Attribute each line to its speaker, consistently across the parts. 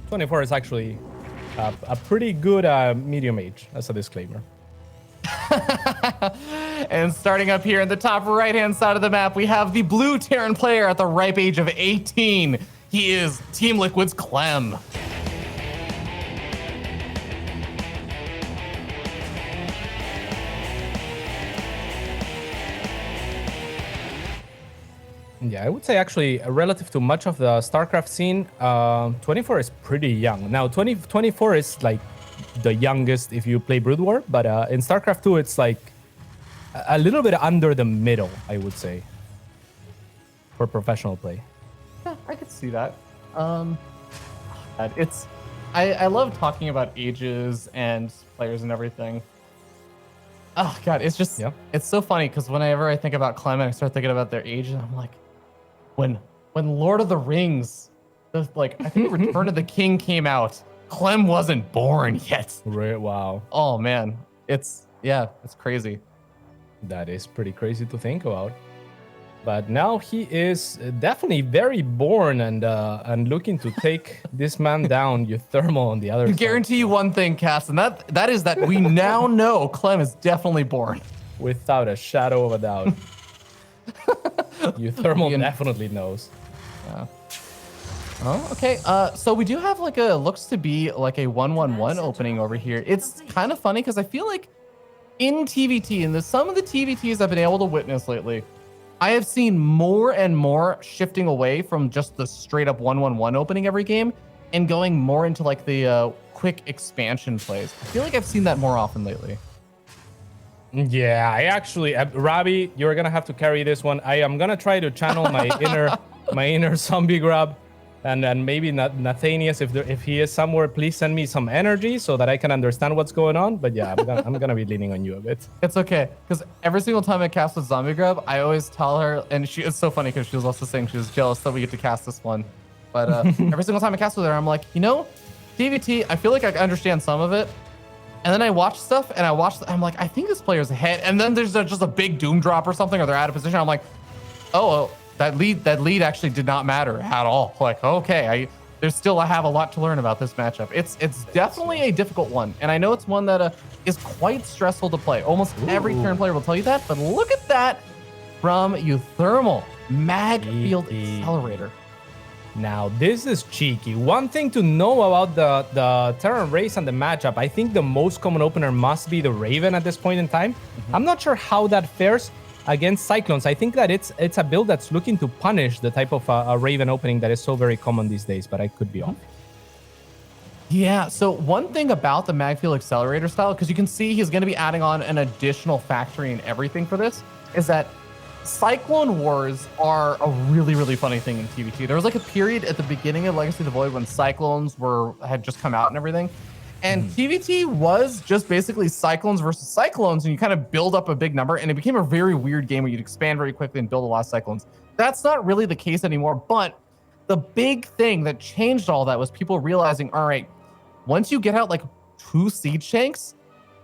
Speaker 1: 24 is actually a pretty good medium age, as a disclaimer.
Speaker 2: And starting up here in the top right-hand side of the map, we have the blue Terran player at the ripe age of 18. He is Team Liquid's Clem.
Speaker 1: Yeah, I would say actually relative to much of the StarCraft scene, 24 is pretty young. Now, 24 is like the youngest if you play Brood War, but in StarCraft 2, it's like a little bit under the middle, I would say, for professional play.
Speaker 2: Yeah, I could see that. I love talking about ages and players and everything. Oh God, it's just, It's so funny because whenever I think about Clem and I start thinking about their age, and I'm like, when Lord of the Rings, I think Return of the King came out, Clem wasn't born yet.
Speaker 1: Right, wow.
Speaker 2: Oh man, it's crazy.
Speaker 1: That is pretty crazy to think about. But now he is definitely very born and looking to take this man down, uThermal on the other
Speaker 2: I
Speaker 1: side.
Speaker 2: guarantee you one thing, Cass, and that is that we now know Clem is definitely born.
Speaker 1: Without a shadow of a doubt. uThermal definitely knows.
Speaker 2: Yeah. Oh, okay. So we do have looks to be like a 1-1-1 opening over here. It's kind of funny because I feel like in TVT, and some of the TVTs I've been able to witness lately, I have seen more and more shifting away from just the straight up 1-1-1 opening every game and going more into like the quick expansion plays. I feel like I've seen that more often lately.
Speaker 1: Yeah, I actually, Robbie, you're gonna have to carry this one. I am gonna try to channel my inner zombie grab, and then maybe Nathanias, if he is somewhere, please send me some energy so that I can understand what's going on. But yeah, I'm gonna be leaning on you a bit.
Speaker 2: It's okay, because every single time I cast with zombie grab, I always tell her, and it's so funny because she was also saying she was jealous that we get to cast this one. But every single time I cast with her, I'm like, DVT, I feel like I understand some of it. And then I watch stuff, and I'm like, I think this player's ahead. And then there's just a big doom drop or something, or they're out of position. I'm like, oh, that lead actually did not matter at all. Like, okay, I have a lot to learn about this matchup. It's definitely a difficult one, and I know it's one that is quite stressful to play. Almost every Terran player will tell you that. But look at that from uThermal, Mag Field Accelerator.
Speaker 1: Now, this is cheeky. One thing to know about the Terran race and the matchup, I think the most common opener must be the Raven at this point in time. I'm not sure how that fares against Cyclones. I think that it's a build that's looking to punish the type of a Raven opening that is so very common these days, but I could be off.
Speaker 2: Yeah, so one thing about the Magfield Accelerator style, because you can see he's going to be adding on an additional factory and everything for this, is that Cyclone Wars are a really, really funny thing in TVT. There was like a period at the beginning of Legacy of the Void when Cyclones had just come out and everything. And TVT was just basically Cyclones versus Cyclones, and you kind of build up a big number, and it became a very weird game where you'd expand very quickly and build a lot of Cyclones. That's not really the case anymore, but the big thing that changed all that was people realizing, all right, once you get out like 2 Siege Tanks,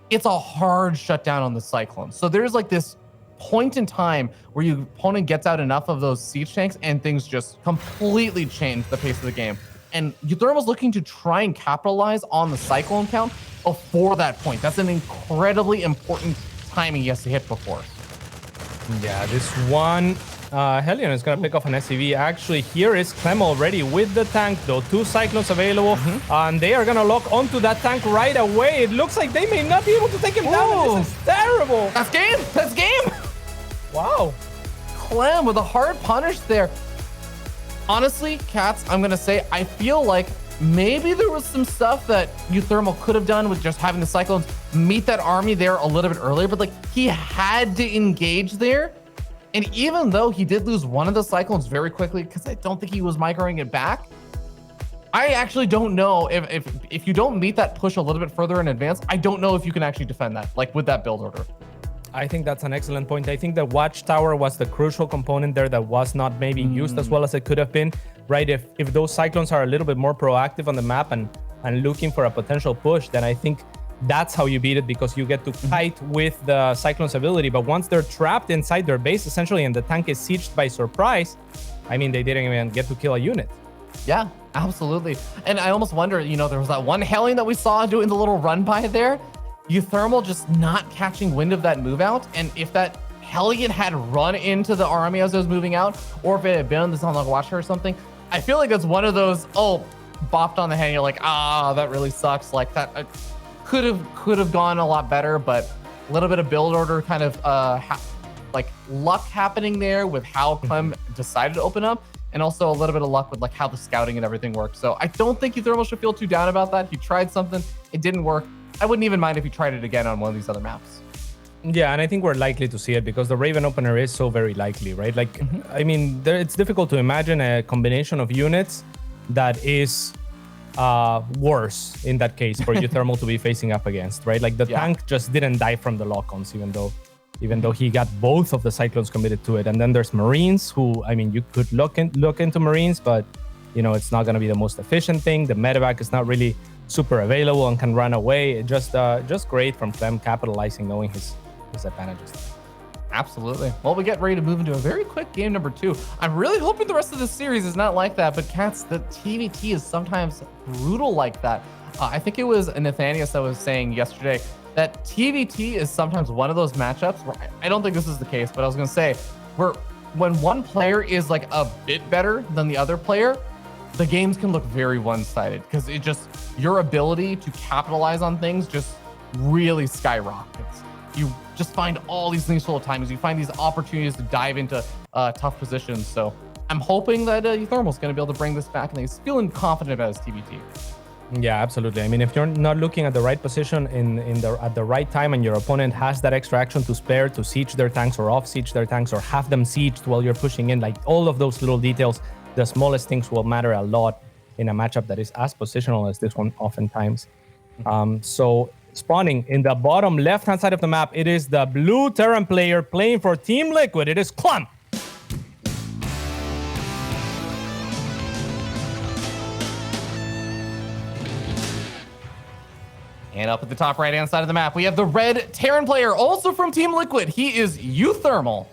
Speaker 2: it's a hard shutdown on the Cyclones. So there's like this point in time where your opponent gets out enough of those Siege Tanks and things just completely change the pace of the game. And uThermal's looking to try and capitalize on the Cyclone count before that point. That's an incredibly important timing he has to hit before.
Speaker 1: Yeah, this one Hellion is going to pick off an SCV. Actually, here is Clem already with the tank, though. 2 Cyclones available, and they are going to lock onto that tank right away. It looks like they may not be able to take him down. This is terrible.
Speaker 2: That's game. That's game.
Speaker 1: Wow.
Speaker 2: Clem with a hard punish there. Honestly, Cats, I'm going to say, I feel like maybe there was some stuff that uThermal could have done with just having the Cyclones meet that army there a little bit earlier, but like he had to engage there. And even though he did lose one of the Cyclones very quickly, because I don't think he was microing it back, I actually don't know if you don't meet that push a little bit further in advance, I don't know if you can actually defend that, like with that build order.
Speaker 1: I think that's an excellent point. I think the Watchtower was the crucial component there that was not maybe used as well as it could have been, right? If those Cyclones are a little bit more proactive on the map and looking for a potential push, then I think that's how you beat it, because you get to fight with the Cyclone's ability. But once they're trapped inside their base, essentially, and the tank is sieged by surprise, I mean, they didn't even get to kill a unit.
Speaker 2: Yeah, absolutely. And I almost wonder, you know, there was that one Hellion that we saw doing the little run by there. uThermal just not catching wind of that move out. And if that Hellion had run into the army as it was moving out, or if it had been on the Sunlock Watcher or something, I feel like it's one of those, oh, bopped on the head. You're like, ah, that really sucks. Like that could have gone a lot better, but a little bit of build order kind of like luck happening there with how Clem decided to open up, and also a little bit of luck with like how the scouting and everything worked. So I don't think uThermal should feel too down about that. He tried something, it didn't work. I wouldn't even mind if he tried it again on one of these other maps.
Speaker 1: Yeah, and I think we're likely to see it because the Raven opener is so very likely, right? Like, I mean, it's difficult to imagine a combination of units that is worse in that case for uThermal to be facing up against, right? Like the tank just didn't die from the lock-ons, even though he got both of the Cyclones committed to it. And then there's Marines who, I mean, you could look into Marines, but you know, it's not going to be the most efficient thing. The medevac is not really super available and can run away. Just great from Clem capitalizing, knowing his advantages.
Speaker 2: Absolutely. Well, we get ready to move into a very quick game number 2. I'm really hoping the rest of the series is not like that, but Cats, the TVT is sometimes brutal like that. I think it was Nathanius that was saying yesterday that TVT is sometimes one of those matchups where I don't think this is the case, but I was going to say where when one player is like a bit better than the other player, the games can look very one-sided because it just, your ability to capitalize on things just really skyrockets. You just find all these things full of timings. You find these opportunities to dive into tough positions. So I'm hoping that uThermal's going to be able to bring this back, and he's feeling confident about his TVT.
Speaker 1: Yeah, absolutely. I mean, if you're not looking at the right position at the right time, and your opponent has that extra action to spare to siege their tanks or off siege their tanks or have them sieged while you're pushing in, like all of those little details, the smallest things will matter a lot in a matchup that is as positional as this one oftentimes. So spawning in the bottom left-hand side of the map, it is the blue Terran player playing for Team Liquid. It is Clem.
Speaker 2: And up at the top right-hand side of the map, we have the red Terran player, also from Team Liquid. He is uThermal.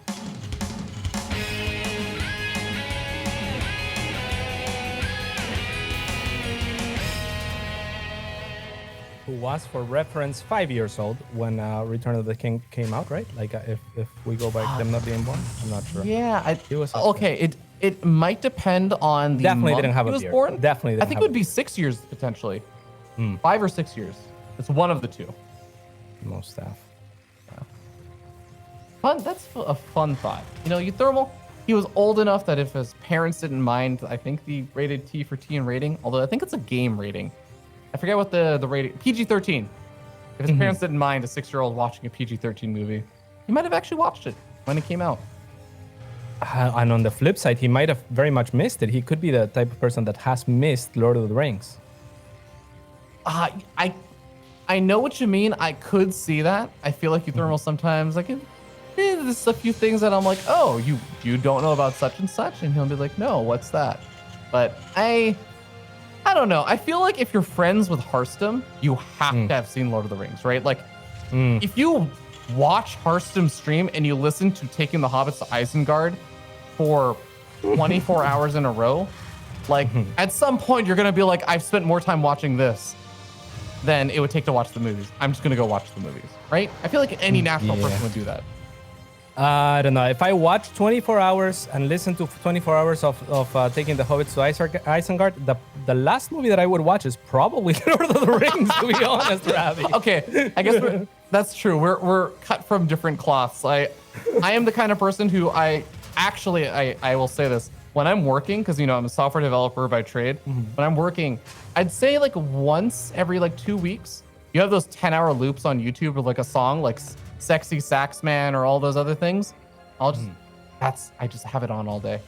Speaker 1: Who was, for reference, 5 years old when Return of the King came out, right? Like if we go by them not being born, I'm not sure.
Speaker 2: Yeah,
Speaker 1: he was
Speaker 2: okay. It might depend on the
Speaker 1: definitely
Speaker 2: month
Speaker 1: didn't have
Speaker 2: he
Speaker 1: a
Speaker 2: was
Speaker 1: beard.
Speaker 2: born.
Speaker 1: Definitely didn't
Speaker 2: I think it would be 6 years potentially, 5 or 6 years. It's one of the two.
Speaker 1: Most staff.
Speaker 2: Fun. That's a fun thought. You know, uThermal, he was old enough that if his parents didn't mind, I think the rated T for T in rating, although I think it's a game rating. I forget what the rating, PG-13. If his parents didn't mind a 6-year-old watching a PG-13 movie, he might have actually watched it when it came out.
Speaker 1: And on the flip side, he might have very much missed it. He could be the type of person that has missed Lord of the Rings.
Speaker 2: I know what you mean. I could see that. I feel like uThermal sometimes, like, there's a few things that I'm like, oh, you don't know about such and such, and he'll be like, no, what's that? But I don't know. I feel like if you're friends with Hearthstone, you have to have seen Lord of the Rings, right? Like, if you watch Hearthstone stream and you listen to Taking the Hobbits to Isengard for 24 hours in a row, like, at some point you're gonna be like, I've spent more time watching this than it would take to watch the movies. I'm just gonna go watch the movies, right? I feel like any natural person would do that.
Speaker 1: I don't know. If I watch 24 hours and listen to 24 hours of Taking the Hobbits to Isengard, the last movie that I would watch is probably Lord of the Rings, to be honest, Ravi.
Speaker 2: Okay, I guess that's true. We're cut from different cloths. I am the kind of person who I will say this. When I'm working, because, you know, I'm a software developer by trade, when I'm working, I'd say like once every like 2 weeks, you have those 10-hour loops on YouTube with like a song like Sexy Sax Man or all those other things. I just have it on all day.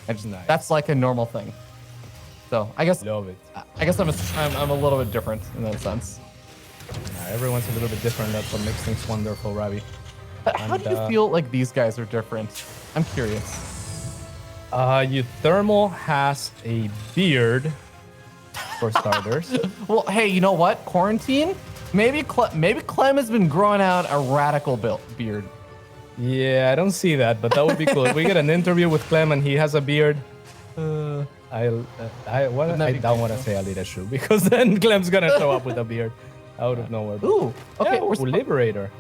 Speaker 2: That's like a normal thing. So I guess
Speaker 1: Love it.
Speaker 2: I guess I'm a little bit different in that sense.
Speaker 1: Everyone's a little bit different. That's what makes things wonderful, Ravi.
Speaker 2: But how do you feel like these guys are different? I'm curious.
Speaker 1: uThermal has a beard, for starters.
Speaker 2: Well, hey, you know what? Quarantine? Maybe Clem has been growing out a radical beard.
Speaker 1: Yeah, I don't see that, but that would be cool. If we get an interview with Clem and he has a beard, I don't want to say Alita shoe because then Clem's gonna show up with a beard out of nowhere.
Speaker 2: Ooh, okay.
Speaker 1: Yeah, Liberator.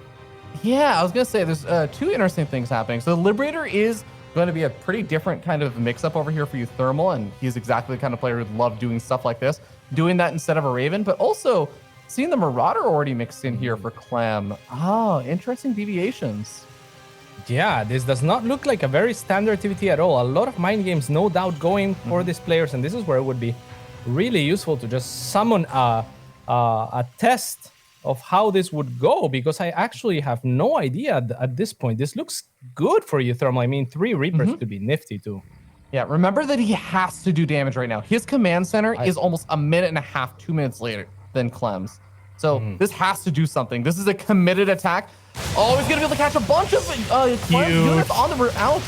Speaker 2: Yeah, I was gonna say there's two interesting things happening. So the Liberator is going to be a pretty different kind of mix-up over here for uThermal, and he's exactly the kind of player who'd love doing stuff like this, doing that instead of a Raven, but also seeing the Marauder already mixed in here for Clem. Oh, interesting deviations.
Speaker 1: Yeah, this does not look like a very standard activity at all. A lot of mind games, no doubt, going for these players, and this is where it would be really useful to just summon a test of how this would go, because I actually have no idea at this point. This looks good for uThermal. I mean, 3 Reapers could be nifty too.
Speaker 2: Yeah, remember that he has to do damage right now. His command center is almost a minute and a half, 2 minutes later than Clem's. So this has to do something. This is a committed attack. Oh, he's gonna be able to catch a bunch of Clem's units on the route out.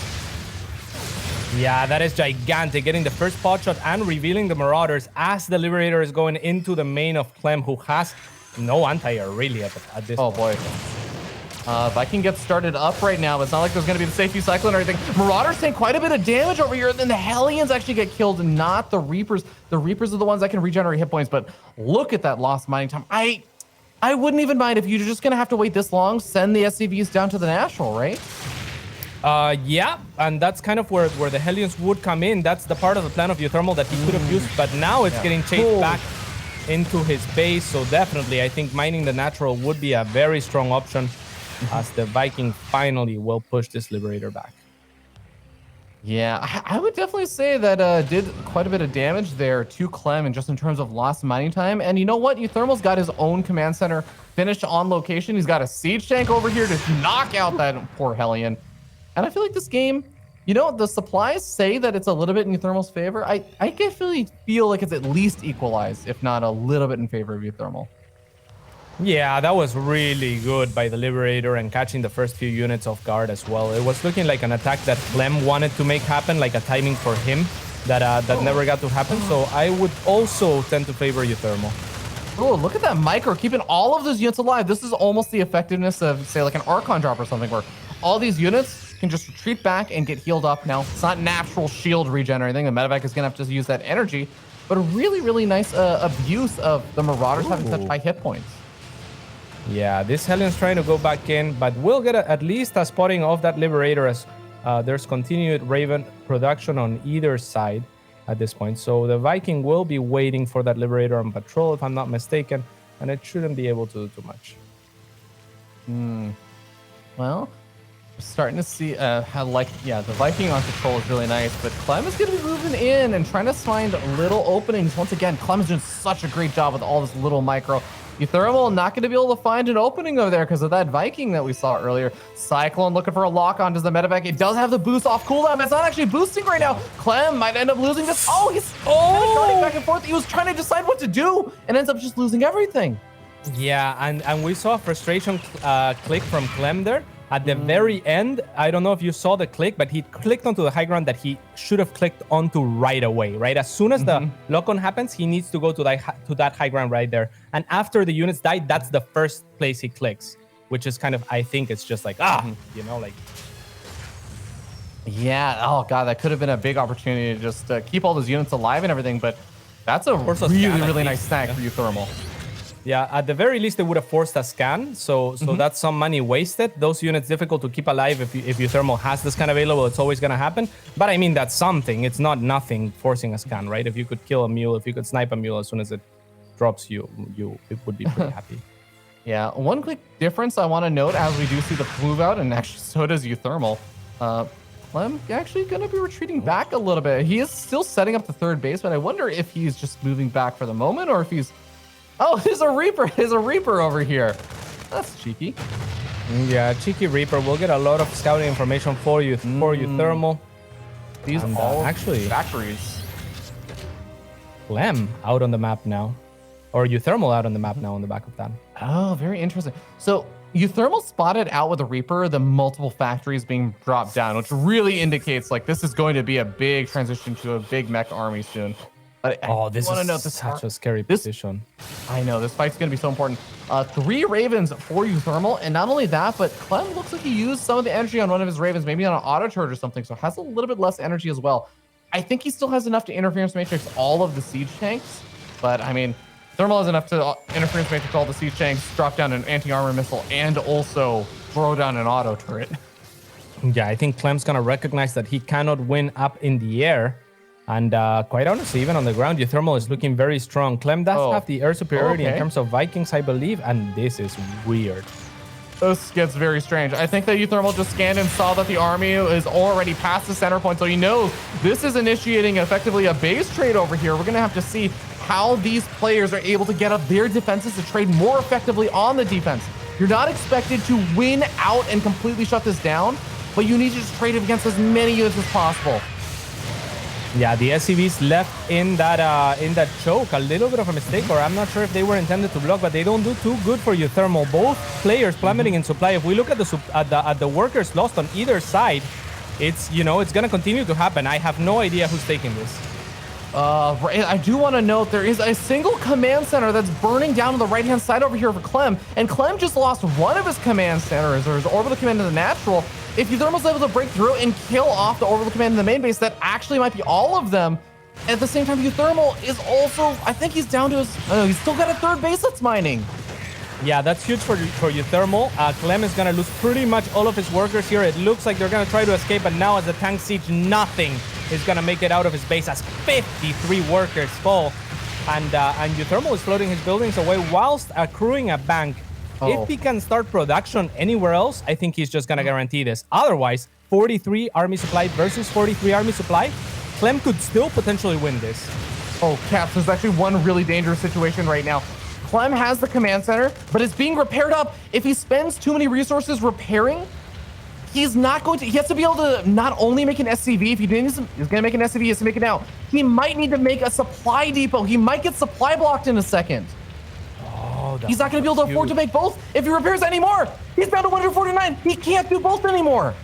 Speaker 1: Yeah, that is gigantic. Getting the first pot shot and revealing the Marauders as the Liberator is going into the main of Clem, who has no anti-air really at this point.
Speaker 2: Boy. Viking gets started up right now, but it's not like there's going to be the safety cyclone or anything. Marauders take quite a bit of damage over here, and then the Hellions actually get killed, not the Reapers. The Reapers are the ones that can regenerate hit points, but look at that lost mining time. I wouldn't even mind if you're just going to have to wait this long, send the SCVs down to the National, right?
Speaker 1: Yeah, and that's kind of where the Hellions would come in. That's the part of the plan of uThermal that he could have used, but now it's getting chased back into his base. So definitely, I think mining the natural would be a very strong option as the Viking finally will push this Liberator back.
Speaker 2: Yeah, I would definitely say that did quite a bit of damage there to Clem, and just in terms of lost mining time. And you know what? uThermal's got his own command center finished on location. He's got a siege tank over here to knock out that poor Hellion. And I feel like this game, you know, the supplies say that it's a little bit in uThermal's favor. I really feel like it's at least equalized, if not a little bit in favor of uThermal.
Speaker 1: Yeah, that was really good by the Liberator and catching the first few units off guard as well. It was looking like an attack that Clem wanted to make happen, like a timing for him that never got to happen. So I would also tend to favor uThermal.
Speaker 2: Oh, look at that micro, keeping all of those units alive. This is almost the effectiveness of, say, like an Archon drop or something, where all these units can just retreat back and get healed up. Now, it's not natural shield regen or anything. The medevac is going to have to use that energy, but a really, really nice abuse of the Marauders having such high hit points.
Speaker 1: Yeah, this Hellion's trying to go back in, but we'll get at least a spotting of that Liberator as there's continued Raven production on either side at this point. So the Viking will be waiting for that Liberator on patrol, if I'm not mistaken, and it shouldn't be able to do too much.
Speaker 2: Well, we're starting to see how, the Viking on patrol is really nice, but Clem is going to be moving in and trying to find little openings. Once again, Clem is doing such a great job with all this little micro. uThermal not going to be able to find an opening over there because of that Viking that we saw earlier. Cyclone looking for a lock on. Does the medevac? It does have the boost off cooldown, but it's not actually boosting right now. Clem might end up losing this. Oh, he's running back and forth. He was trying to decide what to do and ends up just losing everything.
Speaker 1: Yeah, and we saw a frustration click from Clem there. At the very end, I don't know if you saw the click, but he clicked onto the high ground that he should have clicked onto right away, right? As soon as the lock-on happens, he needs to go to that high ground right there. And after the units die, that's the first place he clicks, which is kind of, I think it's just like, you know, like...
Speaker 2: Yeah, oh god, that could have been a big opportunity to just keep all those units alive and everything, but that's a really nice snack for uThermal.
Speaker 1: Yeah, at the very least, they would have forced a scan, so that's some money wasted. Those units difficult to keep alive if uThermal has the scan available. It's always going to happen. But I mean, that's something. It's not nothing forcing a scan, right? If you could kill a mule, if you could snipe a mule as soon as it drops you it would be pretty happy.
Speaker 2: Yeah, one quick difference I want to note as we do see the move out, and actually so does uThermal. Clem actually going to be retreating back a little bit. He is still setting up the third base, but I wonder if he's just moving back for the moment or if he's... Oh, there's a Reaper. There's a Reaper over here. That's cheeky.
Speaker 1: Yeah, cheeky Reaper. We'll get a lot of scouting information for uThermal.
Speaker 2: These all
Speaker 1: actually
Speaker 2: factories.
Speaker 1: Clem out on the map now. Or uThermal out on the map now on the back of that.
Speaker 2: Oh, very interesting. So uThermal spotted out with the Reaper the multiple factories being dropped down, which really indicates like this is going to be a big transition to a big mech army soon.
Speaker 1: This is such a scary position.
Speaker 2: I know, this fight's going to be so important. 3 Ravens for uThermal, and not only that, but Clem looks like he used some of the energy on one of his Ravens, maybe on an auto turret or something, so has a little bit less energy as well. I think he still has enough to interference matrix all of the siege tanks, but I mean, Thermal has enough to interference matrix all the siege tanks, drop down an anti-armor missile, and also throw down an auto turret.
Speaker 1: Yeah, I think Clem's gonna recognize that he cannot win up in the air. And quite honestly, even on the ground, uThermal is looking very strong. Clem does have the air superiority in terms of Vikings, I believe, and this is weird.
Speaker 2: This gets very strange. I think that uThermal just scanned and saw that the army is already past the center point, so he knows this is initiating effectively a base trade over here. We're going to have to see how these players are able to get up their defenses to trade more effectively on the defense. You're not expected to win out and completely shut this down, but you need to just trade against as many units as possible.
Speaker 1: Yeah, the SCVs left in that choke, a little bit of a mistake, or I'm not sure if they were intended to block, but they don't do too good for uThermal. Both players plummeting in supply. If we look at the workers lost on either side, it's it's gonna continue to happen. I have no idea who's taking this.
Speaker 2: I do want to note there is a single command center that's burning down on the right-hand side over here for Clem, and Clem just lost one of his command centers, or his orbital command in the natural. If uThermal's able to break through and kill off the orbital command in the main base, that actually might be all of them. At the same time, uThermal is also, I think he's down to his, he's still got a third base that's mining.
Speaker 1: Yeah, that's huge for uThermal. Clem is going to lose pretty much all of his workers here. It looks like they're going to try to escape, but now as the tank siege, nothing is going to make it out of his base as 53 workers fall. And uThermal is floating his buildings away whilst accruing a bank. If he can start production anywhere else, I think he's just going to guarantee this. Otherwise, 43 army supply versus 43 army supply, Clem could still potentially win this.
Speaker 2: Oh, Caps, there's actually one really dangerous situation right now. Clem has the command center, but it's being repaired up. If he spends too many resources repairing, he's not going to, he has to be able to not only make an SCV, if he didn't, he's going to make an SCV, he has to make it now. He might need to make a supply depot. He might get supply blocked in a second. He's not going to be able to afford to make both. If he repairs anymore, he's down to 149. He can't do both anymore.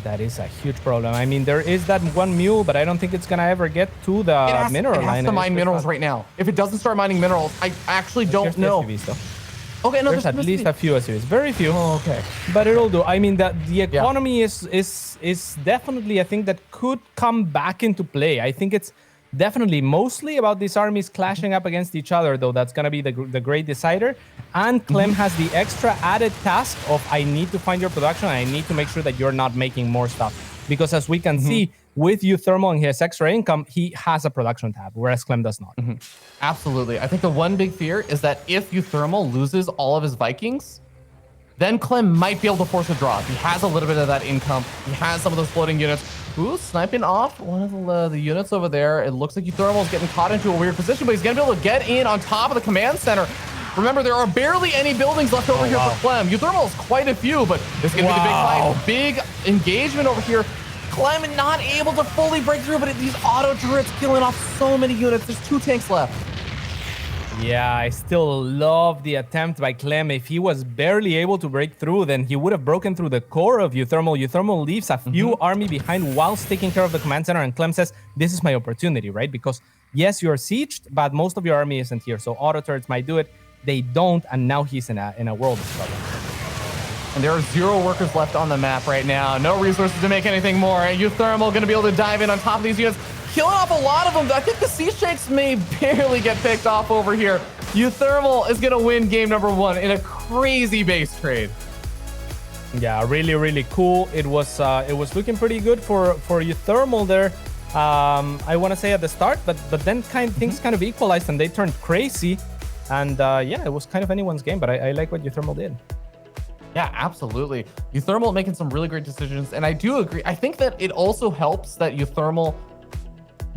Speaker 1: That is a huge problem. I mean, there is that one mule, but I don't think it's going to ever get to the mineral line.
Speaker 2: It has to mine minerals right now. If it doesn't start mining minerals, I actually don't know. Okay, no,
Speaker 1: there's at least a few SCVs. Very few.
Speaker 2: Oh, okay.
Speaker 1: But it'll do. I mean, the economy is definitely a thing that could come back into play. I think it's definitely mostly about these armies clashing up against each other, though. That's going to be the great decider. And Clem has the extra added task of, I need to find your production, and I need to make sure that you're not making more stuff. Because as we can see, with uThermal and his extra income, he has a production tab, whereas Clem does not.
Speaker 2: Absolutely. I think the one big fear is that if uThermal loses all of his Vikings, then Clem might be able to force a draw. He has a little bit of that income. He has some of those floating units. Ooh, sniping off one of the units over there. It looks like uThermal is getting caught into a weird position, but he's going to be able to get in on top of the command center. Remember, there are barely any buildings left over here for Clem. uThermal is quite a few, but it's going to be the big fight. Big engagement over here. Clem not able to fully break through, but these auto turrets killing off so many units. There's 2 tanks left.
Speaker 1: Yeah, I still love the attempt by Clem. If he was barely able to break through, then he would have broken through the core of uThermal. uThermal leaves a few army behind whilst taking care of the command center, and Clem says, this is my opportunity, right? Because yes, you're sieged, but most of your army isn't here, so auto turrets might do it. They don't, and now he's in a world of trouble.
Speaker 2: And there are 0 workers left on the map right now. No resources to make anything more. And uThermal going to be able to dive in on top of these units, killing off a lot of them. I think the siege tanks may barely get picked off over here. uThermal is going to win game number 1 in a crazy base trade.
Speaker 1: Yeah, really, really cool. It was looking pretty good for uThermal there. I want to say at the start, but then things kind of equalized and they turned crazy. And yeah, it was kind of anyone's game, but I like what uThermal did.
Speaker 2: Yeah, absolutely. uThermal making some really great decisions. And I do agree. I think that it also helps that uThermal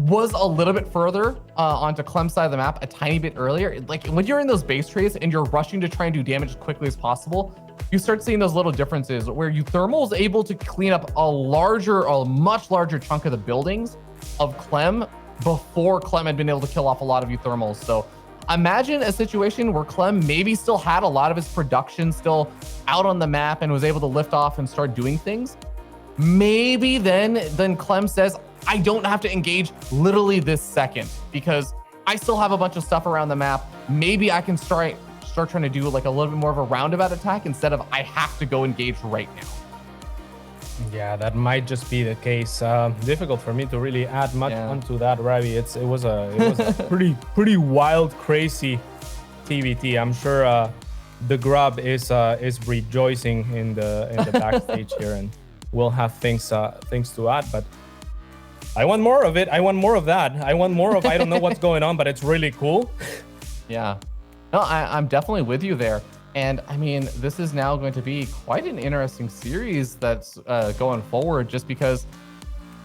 Speaker 2: was a little bit further onto Clem's side of the map a tiny bit earlier. Like when you're in those base trades and you're rushing to try and do damage as quickly as possible, you start seeing those little differences where uThermal is able to clean up a much larger chunk of the buildings of Clem before Clem had been able to kill off a lot of uThermals. So imagine a situation where Clem maybe still had a lot of his production still out on the map and was able to lift off and start doing things. Maybe then Clem says, I don't have to engage literally this second because I still have a bunch of stuff around the map. Maybe I can start trying to do like a little bit more of a roundabout attack instead of I have to go engage right now.
Speaker 1: Yeah, that might just be the case. Difficult for me to really add much onto that, Ravi. It was a pretty wild, crazy TBT. I'm sure the Grub is rejoicing in the backstage here, and we'll have things to add. But I want more of it. I want more of that. I want more of I don't know what's going on, but it's really cool.
Speaker 2: Yeah. No, I'm definitely with you there. And I mean, this is now going to be quite an interesting series that's going forward, just because,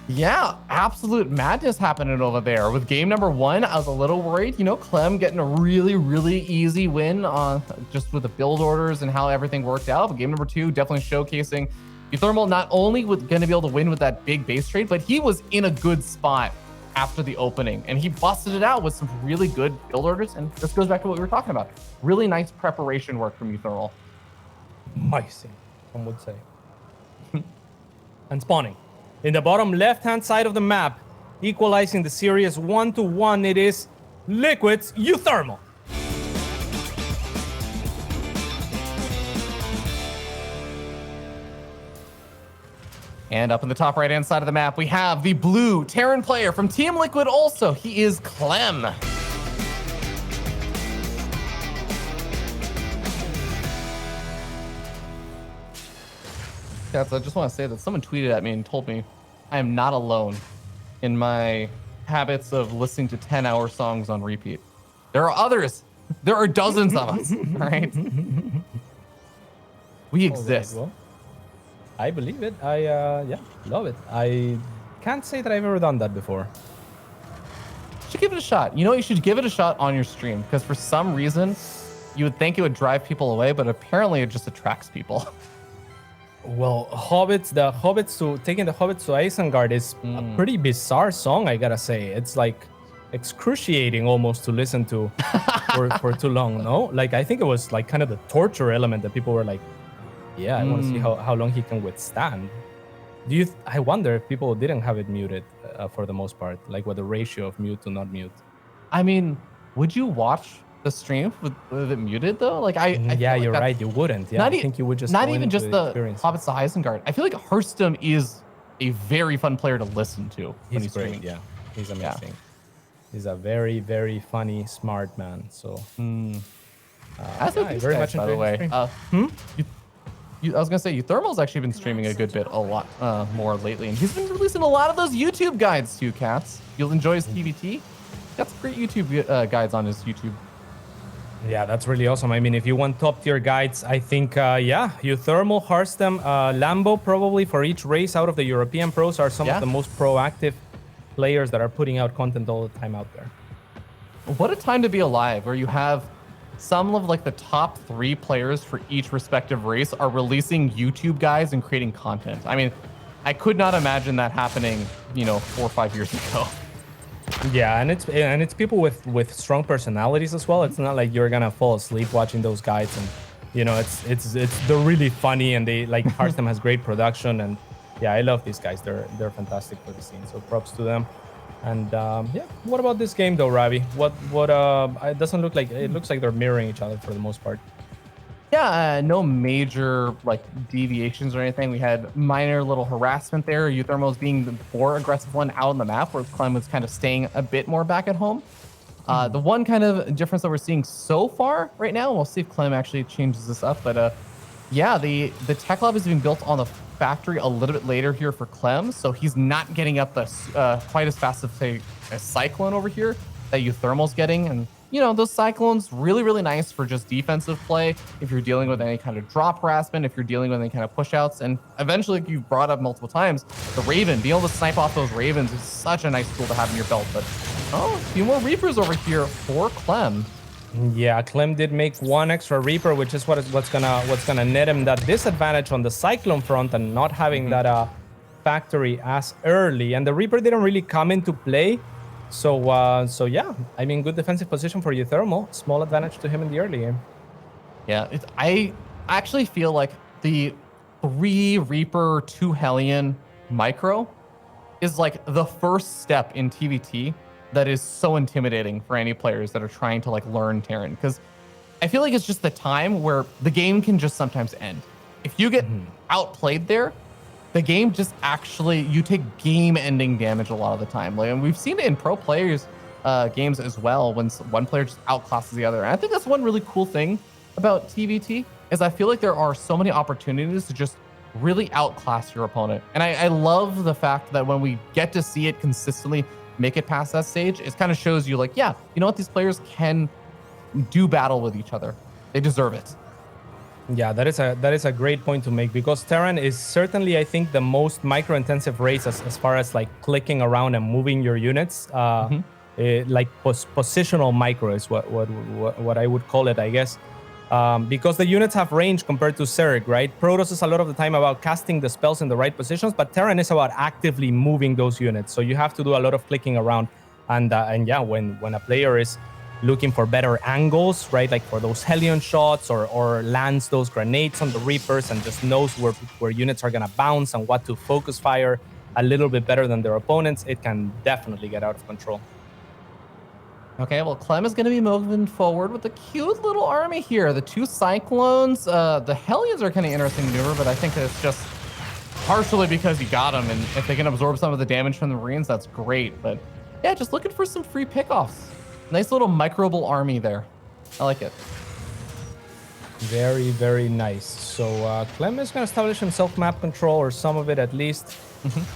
Speaker 2: yeah, absolute madness happening over there. With game number 1, I was a little worried, Clem getting a really, really easy win on just with the build orders and how everything worked out. But game number 2, definitely showcasing uThermal not only going to be able to win with that big base trade, but he was in a good spot after the opening, and he busted it out with some really good build orders. And this goes back to what we were talking about. Really nice preparation work from uThermal.
Speaker 1: Amazing, one would say. And spawning in the bottom left-hand side of the map, equalizing the series 1-1. It is Liquid's uThermal.
Speaker 2: And up in the top right-hand side of the map, we have the blue Terran player from Team Liquid also. He is Clem. Yeah, so I just want to say that someone tweeted at me and told me I am not alone in my habits of listening to 10-hour songs on repeat. There are others. There are dozens of us, all right? We exist.
Speaker 1: Well, I believe it. I love it. I can't say that I've ever done that before.
Speaker 2: You should give it a shot. You should give it a shot on your stream, because for some reason you would think it would drive people away, but apparently it just attracts people.
Speaker 1: Well, taking the Hobbits to Isengard is a pretty bizarre song, I gotta say. It's like excruciating almost to listen to for too long, no? Like, I think it was like kind of the torture element that people were like, yeah, I want to see how long he can withstand. I wonder if people didn't have it muted for the most part, like what the ratio of mute to not mute.
Speaker 2: I mean, would you watch the stream with it muted though? Like
Speaker 1: yeah, you're right. You wouldn't. Yeah, I think you would just
Speaker 2: not even just the
Speaker 1: experience.
Speaker 2: Hobbits to Isengard. I feel like Hearthstone is a very fun player to listen to.
Speaker 1: He's great. Streaming. Yeah, he's amazing. Yeah. He's a very, very funny, smart man. So,
Speaker 2: as yeah, very much by the way. I was gonna say uThermal's actually been streaming a good bit, a lot more lately, and he's been releasing a lot of those YouTube guides too, Cats. You'll enjoy his TBT. Got some great YouTube guides on his YouTube.
Speaker 1: Yeah, that's really awesome. I mean, if you want top tier guides, I think, uThermal, Hearthstone, Lambo, probably for each race out of the European pros are some of the most proactive players that are putting out content all the time out there.
Speaker 2: What a time to be alive, where you have some of like the top 3 players for each respective race are releasing YouTube guides and creating content. I mean, I could not imagine that happening, 4 or 5 years ago.
Speaker 1: Yeah, and it's people with strong personalities as well. It's not like you're gonna fall asleep watching those guides, and they're really funny, and they like Hearthstone has great production, and yeah, I love these guys. They're fantastic for the scene. So props to them. And what about this game though, Ravi? What it doesn't look like, it looks like they're mirroring each other for the most part.
Speaker 2: Yeah, no major like deviations or anything. We had minor little harassment there. uThermal was being the more aggressive one out on the map, where Clem was kind of staying a bit more back at home. The one kind of difference that we're seeing so far right now, we'll see if Clem actually changes this up, but yeah, the tech lab is being built on the factory a little bit later here for Clem, so he's not getting up the quite as fast as say a Cyclone over here that uThermal's getting. And those Cyclones really, really nice for just defensive play if you're dealing with any kind of drop harassment, if you're dealing with any kind of push outs, and eventually, like you brought up multiple times, the Raven, being able to snipe off those Ravens is such a nice tool to have in your belt. But a few more Reapers over here for Clem.
Speaker 1: Yeah, Clem did make one extra Reaper, which is what's gonna net him that disadvantage on the Cyclone front, and not having that factory as early. And the Reaper didn't really come into play. So yeah, I mean, good defensive position for uThermal. Small advantage to him in the early game.
Speaker 2: Yeah, I actually feel like the 3 Reaper, 2 Hellion micro is like the first step in TVT that is so intimidating for any players that are trying to like learn Terran, because I feel like it's just the time where the game can just sometimes end. If you get outplayed there, the game just actually, you take game-ending damage a lot of the time. Like, and we've seen it in pro players games as well when one player just outclasses the other. And I think that's one really cool thing about TVT is I feel like there are so many opportunities to just really outclass your opponent. And I love the fact that when we get to see it consistently make it past that stage, it kind of shows you like, yeah, you know what, these players can do battle with each other. They deserve it.
Speaker 1: Yeah, that is a great point to make, because Terran is certainly, I think, the most micro-intensive race as far as like clicking around and moving your units. Like positional micro is what I would call it, I guess. Because the units have range compared to Zerg, right? Protoss is a lot of the time about casting the spells in the right positions, but Terran is about actively moving those units. So you have to do a lot of clicking around. And yeah, when a player is looking for better angles, right? Like for those Hellion shots or lands those grenades on the Reapers and just knows where units are going to bounce and what to focus fire a little bit better than their opponents, it can definitely get out of control.
Speaker 2: Okay, well, Clem is going to be moving forward with a cute little army here. The 2 Cyclones, the Hellions are kind of interesting maneuver, but I think it's just partially because you got them, and if they can absorb some of the damage from the Marines, that's great. But yeah, just looking for some free pickoffs. Nice little microbial army there. I like it.
Speaker 1: Very, very nice. So Clem is going to establish himself map control, or some of it at least,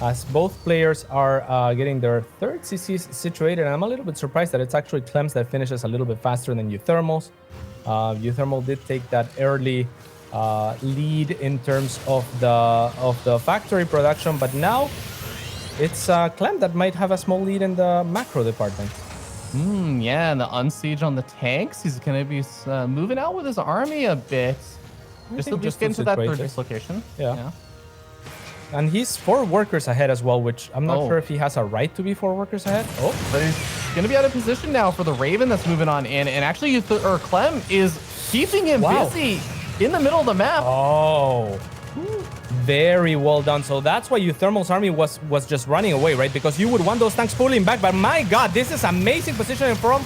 Speaker 1: as both players are getting their third CCs situated. And I'm a little bit surprised that it's actually Clem's that finishes a little bit faster than uThermal's. uThermal did take that early lead in terms of the factory production, but now it's Clem that might have a small lead in the macro department.
Speaker 2: Yeah, and the unsiege on the tanks. He's going to be moving out with his army a bit. Just get into that third dislocation.
Speaker 1: Yeah. And he's 4 workers ahead as well, which I'm not sure if he has a right to be 4 workers ahead.
Speaker 2: Oh, but he's going to be out of position now for the Raven that's moving on in. And actually, Clem is keeping him busy in the middle of the map.
Speaker 1: Oh, very well done. So that's why uThermal's army was just running away, right? Because you would want those tanks pulling back. But my God, this is amazing positioning from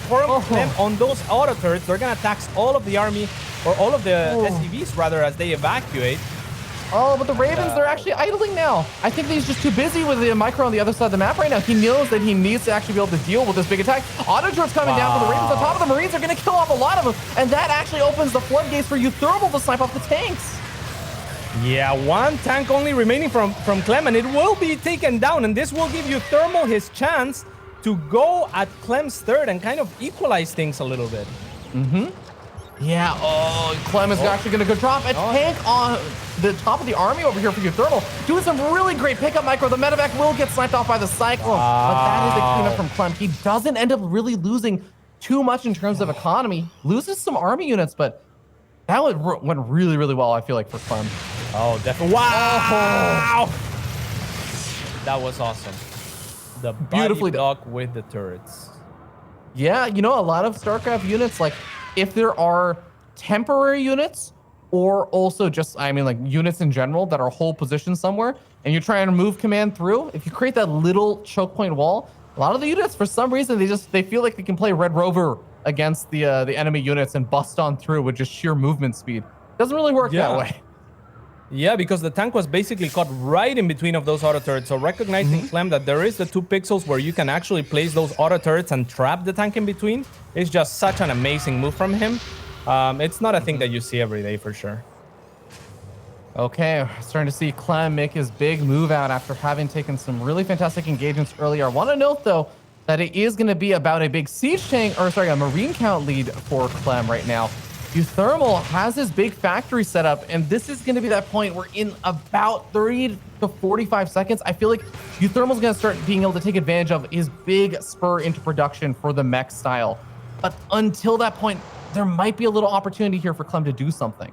Speaker 1: them on those auto turrets. They're going to tax all of the army, or all of the SCVs rather, as they evacuate.
Speaker 2: Oh, but the Ravens, they're actually idling now. I think he's just too busy with the micro on the other side of the map right now. He knows that he needs to actually be able to deal with this big attack. Auto turrets coming down for the Ravens on top of the Marines are going to kill off a lot of them. And that actually opens the floodgates for uThermal to snipe off the tanks.
Speaker 1: Yeah, 1 tank only remaining from Clem, and it will be taken down. And this will give uThermal his chance to go at Clem's third and kind of equalize things a little bit.
Speaker 2: Yeah, Clem is actually going to go drop a tank on the top of the army over here for uThermal, doing some really great pickup micro. The medevac will get sniped off by the Cyclone, but that is a cleanup from Clem. He doesn't end up really losing too much in terms of economy. Loses some army units, but that went really, really well, I feel like, for Clem.
Speaker 1: Oh, definitely. Wow! That was awesome. The beautifully block with the turrets.
Speaker 2: Yeah, you know, a lot of StarCraft units, like, if there are temporary units or also just, I mean, like units in general that are hold position somewhere and you're trying to move command through, if you create that little choke point wall, a lot of the units, for some reason, they feel like they can play Red Rover against the enemy units and bust on through with just sheer movement speed. Doesn't really work that way.
Speaker 1: Yeah, because the tank was basically caught right in between of those auto turrets. So recognizing Clem that there is the 2 pixels where you can actually place those auto turrets and trap the tank in between is just such an amazing move from him. It's not a thing that you see every day for sure.
Speaker 2: Okay, starting to see Clem make his big move out after having taken some really fantastic engagements earlier. I want to note, though, that it is going to be about a big siege tank, or sorry, a Marine count lead for Clem right now. uThermal has his big factory set up, and this is going to be that point where in about 30 to 45 seconds, I feel like uThermal's going to start being able to take advantage of his big spur into production for the mech style. But until that point, there might be a little opportunity here for Clem to do something.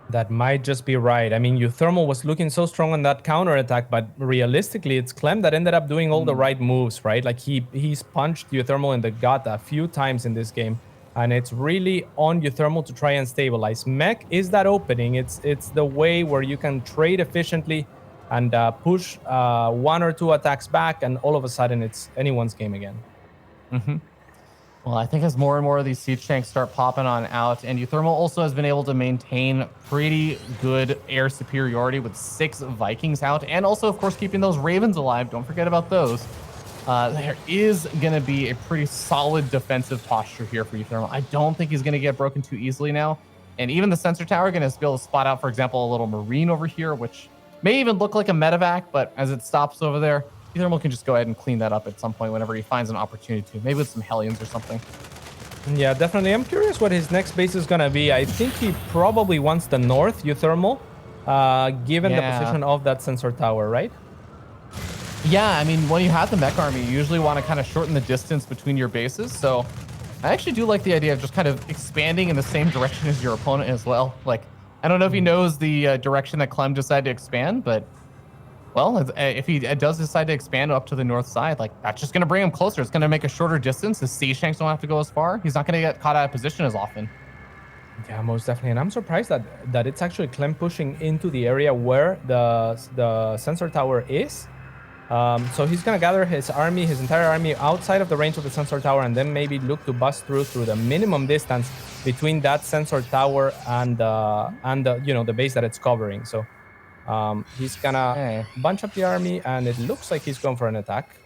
Speaker 1: That might just be right. I mean, uThermal was looking so strong on that counterattack, but realistically, it's Clem that ended up doing all the right moves, right? Like he's punched uThermal in the gut a few times in this game. And it's really on uThermal to try and stabilize. Mech is that opening. It's the way where you can trade efficiently and push 1 or 2 attacks back, and all of a sudden it's anyone's game again.
Speaker 2: Well, I think as more and more of these siege tanks start popping on out, and uThermal also has been able to maintain pretty good air superiority with 6 Vikings out, and also, of course, keeping those Ravens alive. Don't forget about those. There is going to be a pretty solid defensive posture here for uThermal. I don't think he's going to get broken too easily now. And even the sensor tower going to be able to spot out, for example, a little Marine over here, which may even look like a medevac, but as it stops over there, uThermal can just go ahead and clean that up at some point whenever he finds an opportunity to, maybe with some Hellions or something.
Speaker 1: Yeah, definitely. I'm curious what his next base is going to be. I think he probably wants the north uThermal, given the position of that sensor tower, right?
Speaker 2: Yeah, I mean, when you have the mech army, you usually want to kind of shorten the distance between your bases. So I actually do like the idea of just kind of expanding in the same direction as your opponent as well. Like, I don't know if he knows the direction that Clem decided to expand, but well, if he does decide to expand up to the north side, like that's just going to bring him closer. It's going to make a shorter distance. The siege tanks don't have to go as far. He's not going to get caught out of position as often.
Speaker 1: Yeah, most definitely. And I'm surprised that it's actually Clem pushing into the area where the sensor tower is. So he's going to gather his entire army outside of the range of the sensor tower, and then maybe look to bust through the minimum distance between that sensor tower and the base that it's covering. So he's gonna bunch up the army, and it looks like he's going for an attack.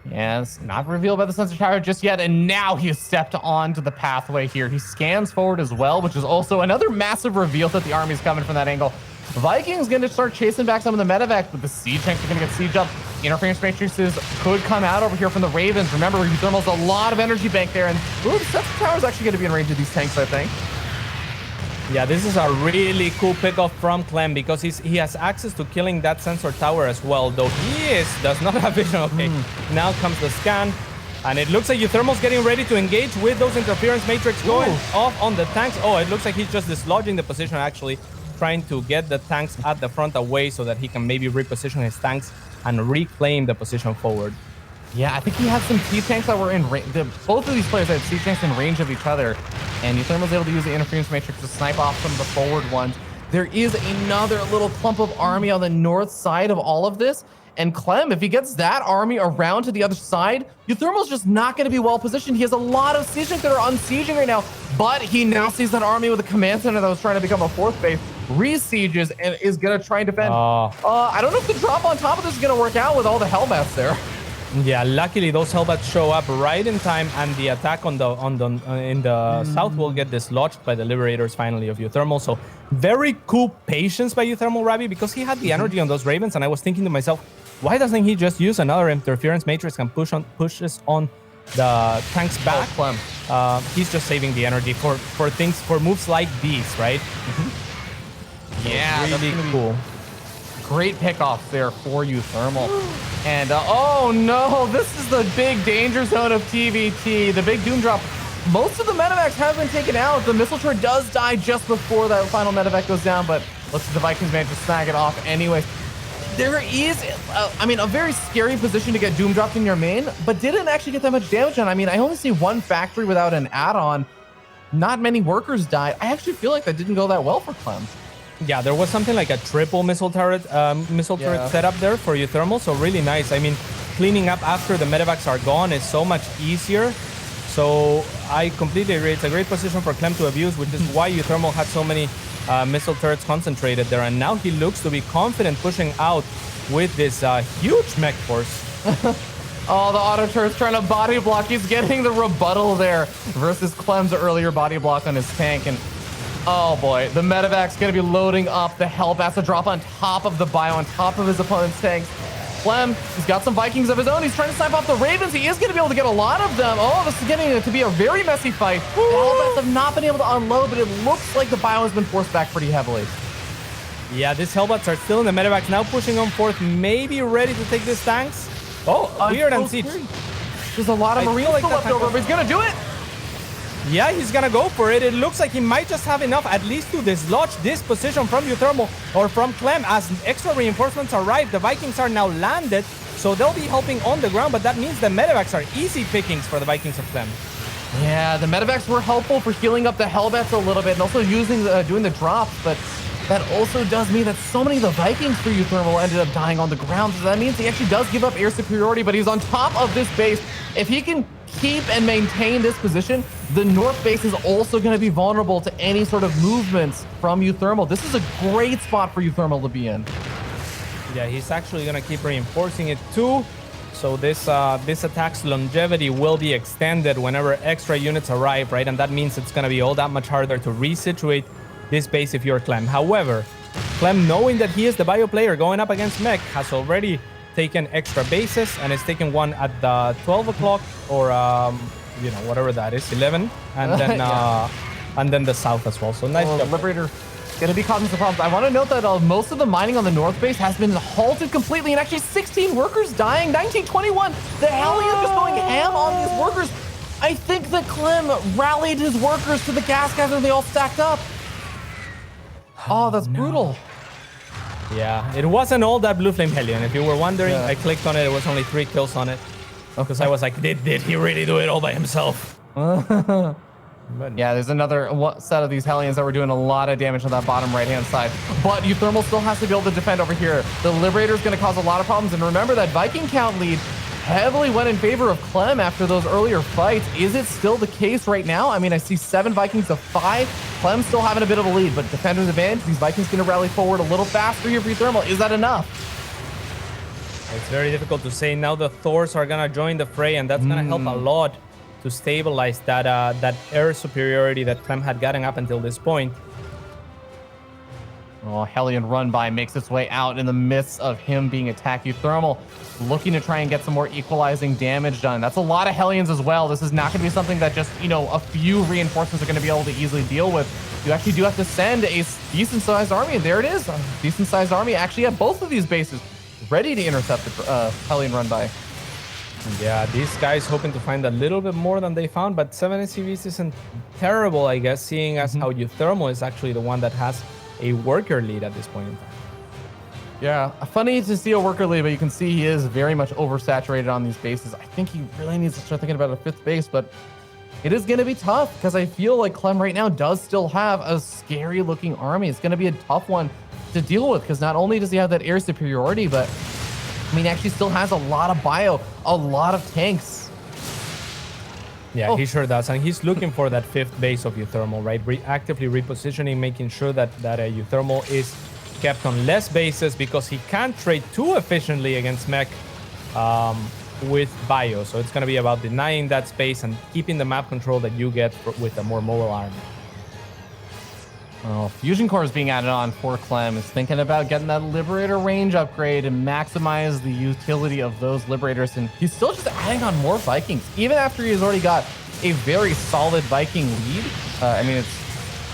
Speaker 2: Yeah, it's not revealed by the sensor tower just yet, and now he has stepped onto the pathway here. He scans forward as well, which is also another massive reveal that the army's coming from that angle. Vikings going to start chasing back some of the medevacs, but the siege tanks are going to get sieged up. Interference matrices could come out over here from the Ravens. Remember, uThermal's a lot of energy bank there, and the sensor tower is actually going to be in range of these tanks, I think.
Speaker 1: Yeah, this is a really cool pickoff from Clem because he has access to killing that sensor tower as well, though he does not have vision. Okay, now comes the scan, and it looks like uThermal's getting ready to engage with those interference matrix going off on the tanks. Oh, it looks like he's just dislodging the position, actually trying to get the tanks at the front away so that he can maybe reposition his tanks and reclaim the position forward.
Speaker 2: Yeah, I think he had some T-tanks that were in range. Both of these players had T-tanks in range of each other, and uThermal was able to use the interference matrix to snipe off some of the forward ones. There is another little clump of army on the north side of all of this, and Clem, if he gets that army around to the other side, uThermal's just not going to be well positioned. He has a lot of siege tanks that are unsieging right now, but he now sees that army with a command center that was trying to become a fourth base, re-sieges, and is going to try and defend. I don't know if the drop on top of this is going to work out with all the Hellbats there.
Speaker 1: Yeah, luckily those Hellbats show up right in time, and the attack in the south will get dislodged by the Liberators finally of uThermal. So very cool patience by uThermal, Ravi, because he had the energy on those Ravens, and I was thinking to myself, why doesn't he just use another interference matrix and pushes on the tanks back? He's just saving the energy for moves like these, right?
Speaker 2: Yeah,
Speaker 1: really cool.
Speaker 2: Great pickoff there for uThermal. And oh no, this is the big danger zone of TVT, the big doom drop. Most of the medevacs have been taken out. The missile turret does die just before that final medevac goes down, but looks like the Vikings managed to snag it off anyway. There is, a very scary position to get doom dropped in your main, but didn't actually get that much damage on. I mean, I only see one factory without an add-on. Not many workers died. I actually feel like that didn't go that well for Clem.
Speaker 1: Yeah, there was something like a triple missile turret setup there for uThermal, so really nice. I mean, cleaning up after the medevacs are gone is so much easier. So I completely agree. It's a great position for Clem to abuse, which is why uThermal had so many missile turrets concentrated there. And now he looks to be confident pushing out with this huge mech force.
Speaker 2: Oh, the auto turret's trying to body block. He's getting the rebuttal there versus Clem's earlier body block on his tank. And oh boy, the medevac's going to be loading up the Hellbats to drop on top of the bio, on top of his opponent's tanks. Clem, he's got some Vikings of his own. He's trying to snipe off the Ravens. He is going to be able to get a lot of them. Oh, this is getting to be a very messy fight. The Hellbats have not been able to unload, but it looks like the bio has been forced back pretty heavily.
Speaker 1: Yeah, these Hellbats are still in the medevacs, now pushing on forth, maybe ready to take these tanks. Oh, weird and siege.
Speaker 2: There's a lot of Marines still left over, but he's going to do it.
Speaker 1: Yeah, he's gonna go for it. It looks like he might just have enough at least to dislodge this position from uThermal or from Clem as extra reinforcements arrive. The Vikings are now landed, so they'll be helping on the ground, but that means the medevacs are easy pickings for the Vikings of Clem.
Speaker 2: Yeah, the medevacs were helpful for healing up the Hellbats a little bit and also doing the drops, but that also does mean that so many of the Vikings for uThermal ended up dying on the ground. So that means he actually does give up air superiority, but he's on top of this base. If he can keep and maintain this position, the north base is also going to be vulnerable to any sort of movements from uThermal. This is a great spot for uThermal to be in.
Speaker 1: Yeah, he's actually going to keep reinforcing it too. So this attack's longevity will be extended whenever extra units arrive, right? And that means it's going to be all that much harder to resituate this base if you're Clem. However, Clem, knowing that he is the bio player going up against Mech, has already taken extra bases and is taking one at the 12 o'clock or, you know, whatever that is, 11. And then,
Speaker 2: yeah.
Speaker 1: And then the south as well. So nice job.
Speaker 2: Liberator going to be causing some problems. I want to note that most of the mining on the north base has been halted completely, and actually 16 workers dying. 1921. The Hellions just going ham on these workers. I think that Clem rallied his workers to the gas gather and they all stacked up. Oh, that's brutal.
Speaker 1: Yeah, it wasn't all that Blue Flame Hellion. If you were wondering, I clicked on it. It was only 3 kills on it. Because I was like, did he really do it all by himself?
Speaker 2: But yeah, there's another set of these Hellions that were doing a lot of damage on that bottom right-hand side. But uThermal still has to be able to defend over here. The Liberator's going to cause a lot of problems. And remember, that Viking count lead heavily went in favor of Clem after those earlier fights. Is it still the case right now? I mean, I see 7 Vikings to 5. Clem still having a bit of a lead, but defender's advantage. These Vikings going to rally forward a little faster here for uThermal. Is that enough?
Speaker 1: It's very difficult to say. Now the Thors are going to join the fray, and that's going to help a lot to stabilize that that air superiority that Clem had gotten up until this point.
Speaker 2: Oh, Hellion run by makes its way out in the midst of him being attacked. uThermal looking to try and get some more equalizing damage done. That's a lot of Hellions as well. This is not going to be something that just, you know, a few reinforcements are going to be able to easily deal with. You actually do have to send a decent-sized army, and there it is. A decent-sized army actually at both of these bases, ready to intercept the Hellion run by.
Speaker 1: Yeah, these guys hoping to find a little bit more than they found, but 7 SCVs isn't terrible, I guess, seeing as how uThermal is actually the one that has a worker lead at this point in time.
Speaker 2: Yeah, funny to see a worker lead, but you can see he is very much oversaturated on these bases. I think he really needs to start thinking about a 5th base, but it is going to be tough because I feel like Clem right now does still have a scary looking army. It's going to be a tough one to deal with because not only does he have that air superiority, but I mean, actually still has a lot of bio, a lot of tanks.
Speaker 1: Yeah, he sure does. And he's looking for that 5th base of uThermal, right? Actively repositioning, making sure that uThermal is kept on less bases because he can't trade too efficiently against Mech with bio. So it's going to be about denying that space and keeping the map control that you get with a more mobile army.
Speaker 2: Oh, Fusion Core is being added on for Clem. Is thinking about getting that Liberator range upgrade and maximize the utility of those Liberators. And he's still just adding on more Vikings, even after he's already got a very solid Viking lead. I mean, it's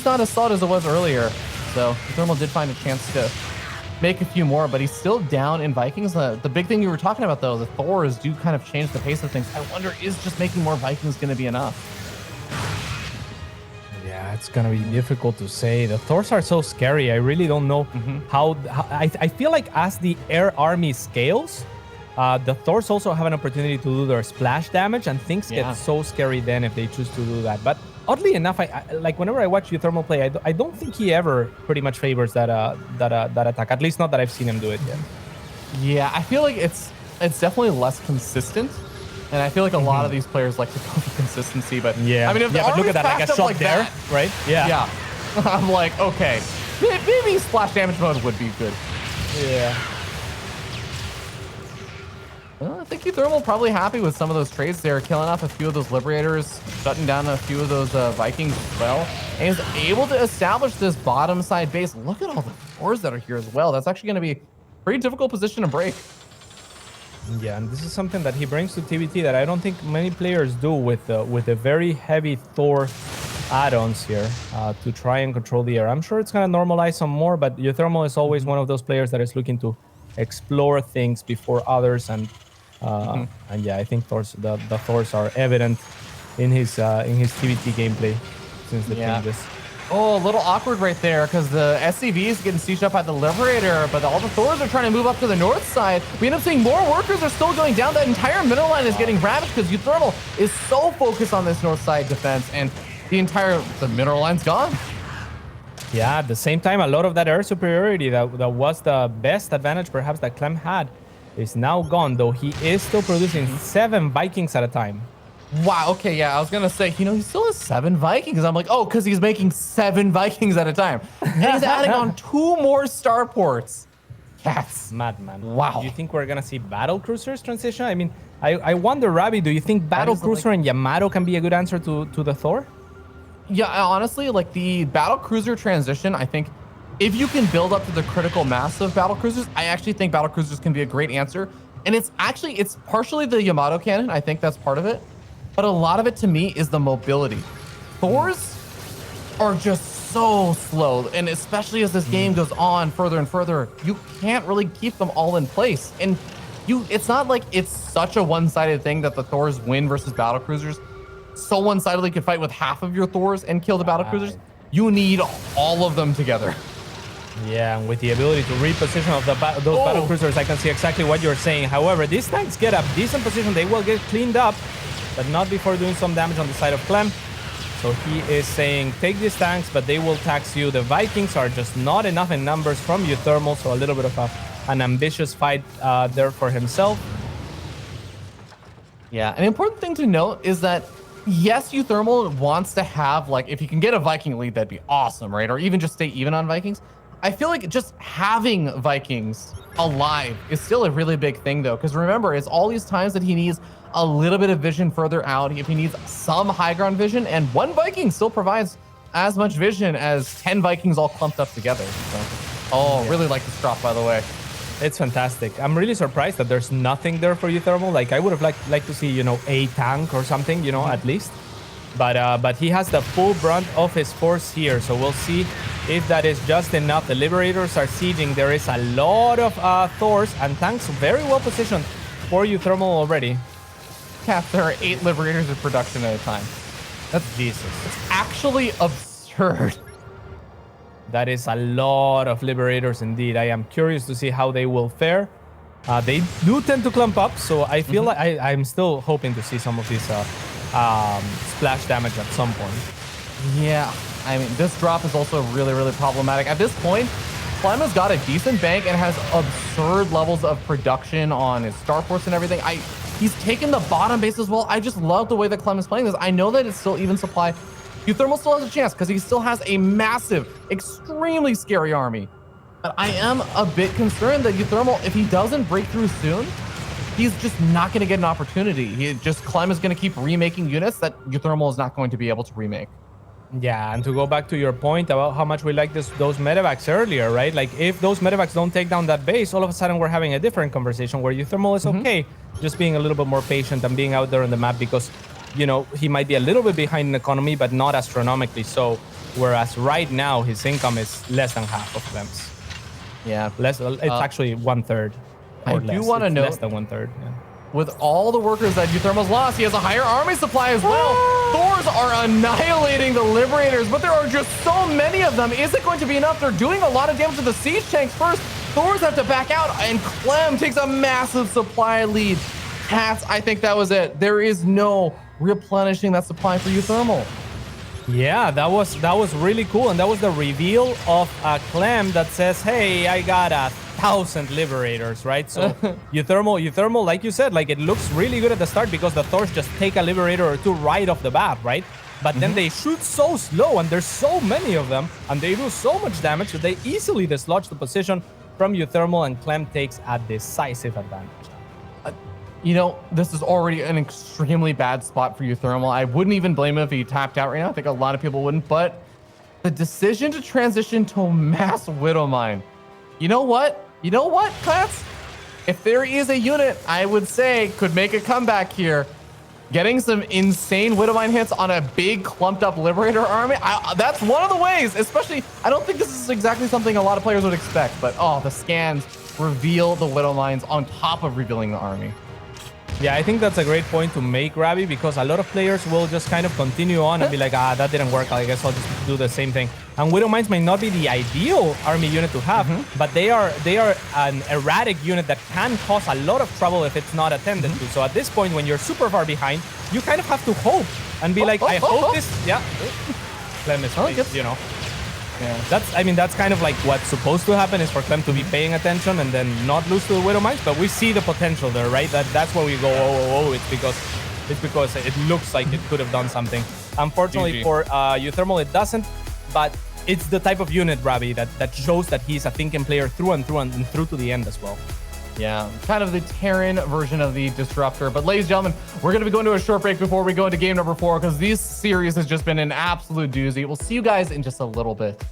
Speaker 2: not as solid as it was earlier. So uThermal did find a chance to make a few more, but he's still down in Vikings. The big thing you were talking about, though, the Thors do kind of change the pace of things. I wonder, is just making more Vikings going to be enough?
Speaker 1: Yeah, it's gonna be difficult to say. The Thors are so scary. I really don't know how I feel like as the air army scales, the Thors also have an opportunity to do their splash damage, and things get so scary then if they choose to do that. But oddly enough, I like whenever I watch uThermal play, I don't think he ever pretty much favors that attack. At least not that I've seen him do it yet.
Speaker 2: Yeah, I feel like it's definitely less consistent. And I feel like a lot of these players like to go for consistency, but
Speaker 1: yeah,
Speaker 2: I mean, if the
Speaker 1: but look at that, like a shot
Speaker 2: like
Speaker 1: there,
Speaker 2: that,
Speaker 1: right? Yeah,
Speaker 2: yeah. I'm like, okay, maybe splash damage mode would be good.
Speaker 1: Yeah.
Speaker 2: Well, I think uThermal probably happy with some of those trades there, killing off a few of those Liberators, shutting down a few of those Vikings as well, and is able to establish this bottom side base. Look at all the fours that are here as well. That's actually going to be a pretty difficult position to break.
Speaker 1: Yeah, and this is something that he brings to TBT that I don't think many players do with the very heavy Thor add-ons here to try and control the air. I'm sure it's going to normalize some more, but uThermal is always one of those players that is looking to explore things before others, and yeah, I think the Thors are evident in his TBT gameplay since the changes.
Speaker 2: Oh, a little awkward right there because the SCV is getting sieged up by the Liberator, but all the Thors are trying to move up to the north side. We end up seeing more workers are still going down. That entire middle line is getting ravaged because uThermal is so focused on this north side defense, and the middle line's gone.
Speaker 1: Yeah, at the same time, a lot of that air superiority that was the best advantage perhaps that Clem had is now gone, though he is still producing 7 Vikings at a time.
Speaker 2: Wow. Okay. Yeah. I was gonna say, he still has 7 Vikings. I'm like, oh, because he's making 7 Vikings at a time. And he's adding on 2 more starports. Cats.
Speaker 1: Madman.
Speaker 2: Wow.
Speaker 1: Do you think we're gonna see battle cruisers transition? I mean, I wonder, Ravi, do you think battle cruiser and Yamato can be a good answer to the Thor?
Speaker 2: Yeah. Honestly, like the battle cruiser transition, I think if you can build up to the critical mass of battle cruisers, I actually think battle cruisers can be a great answer. And it's partially the Yamato cannon. I think that's part of it. But a lot of it to me is the mobility. Thors are just so slow. And especially as this game goes on further and further, you can't really keep them all in place. And it's not like it's such a one-sided thing that the Thors win versus battle cruisers. So one-sidedly, you can fight with half of your Thors and kill the battle cruisers. You need all of them together.
Speaker 1: Yeah, and with the ability to reposition of those battle cruisers, I can see exactly what you're saying. However, these tanks get a decent position. They will get cleaned up, but not before doing some damage on the side of Clem. So he is saying, take these tanks, but they will tax you. The Vikings are just not enough in numbers from uThermal, so a little bit of an ambitious fight there for himself.
Speaker 2: Yeah, an important thing to note is that, yes, uThermal wants to have, like, if you can get a Viking lead, that'd be awesome, right? Or even just stay even on Vikings. I feel like just having Vikings alive is still a really big thing, though, because remember, it's all these times that he needs a little bit of vision further out, if he needs some high ground vision, and 1 Viking still provides as much vision as 10 Vikings all clumped up together. So, really like this drop, by the way.
Speaker 1: It's fantastic. I'm really surprised that there's nothing there for uThermal. Like, I would have liked to see, a tank or something, at least. But he has the full brunt of his force here, so we'll see if that is just enough. The Liberators are sieging. There is a lot of Thors and tanks very well positioned for uThermal already.
Speaker 2: Cap, there are 8 Liberators in production at a time.
Speaker 1: That's Jesus.
Speaker 2: It's actually absurd.
Speaker 1: That is a lot of Liberators indeed. I am curious to see how they will fare. They do tend to clump up, so I feel like I'm still hoping to see some of these splash damage at some point.
Speaker 2: Yeah, I mean, this drop is also really, really problematic. At this point, Clem has got a decent bank and has absurd levels of production on his starports and everything. He's taken the bottom base as well. I just love the way that Clem is playing this. I know that it's still even supply. uThermal still has a chance because he still has a massive, extremely scary army. But I am a bit concerned that uThermal, if he doesn't break through soon, he's just not going to get an opportunity. Clem is going to keep remaking units that uThermal is not going to be able to remake.
Speaker 1: Yeah, and to go back to your point about how much we like those medevacs earlier, right? Like, if those medevacs don't take down that base, all of a sudden we're having a different conversation where uThermal is okay, just being a little bit more patient and being out there on the map because, he might be a little bit behind in economy, but not astronomically so. Whereas right now, his income is less than half of Clem's.
Speaker 2: Yeah.
Speaker 1: It's actually 1/3.
Speaker 2: I do want to note,
Speaker 1: less than 1/3. Yeah.
Speaker 2: With all the workers that uThermal's lost, he has a higher army supply as well. Thors are annihilating the Liberators, but there are just so many of them. Is it going to be enough? They're doing a lot of damage to the siege tanks first. Thors have to back out, and Clem takes a massive supply lead. Cats, I think that was it. There is no replenishing that supply for uThermal.
Speaker 1: Yeah, that was really cool, and that was the reveal of Clem that says, "Hey, I got 1,000 Liberators," right? So uThermal, like you said, like, it looks really good at the start because the Thors just take a Liberator or 2 right off the bat, right? But then they shoot so slow, and there's so many of them, and they do so much damage that they easily dislodge the position from uThermal, and Clem takes a decisive advantage.
Speaker 2: This is already an extremely bad spot for uThermal. I wouldn't even blame him if he tapped out right now. I think a lot of people wouldn't, but the decision to transition to mass Widowmine. You know what, class? If there is a unit, I would say, could make a comeback here, getting some insane Widowmine hits on a big clumped up Liberator army, that's one of the ways, especially, I don't think this is exactly something a lot of players would expect, but the scans reveal the Widowmines on top of revealing the army.
Speaker 1: Yeah, I think that's a great point to make, Ravi, because a lot of players will just kind of continue on and be like, that didn't work. I guess I'll just do the same thing. And Widowmines might not be the ideal army unit to have, but they are an erratic unit that can cause a lot of trouble if it's not attended to. So at this point, when you're super far behind, you kind of have to hope and be like, I hope this... Yeah. Clem is,
Speaker 2: Yeah.
Speaker 1: That's kind of like what's supposed to happen, is for Clem to be paying attention and then not lose to the Widow Mines. But we see the potential there, right? That's where we go, oh, it's because it looks like it could have done something. Unfortunately for uThermal, it doesn't. But it's the type of unit, Ravi, that shows that he's a thinking player through and through to the end as well.
Speaker 2: Yeah, kind of the Terran version of the Disruptor. But ladies and gentlemen, we're going to be going to a short break before we go into game number 4, because this series has just been an absolute doozy. We'll see you guys in just a little bit.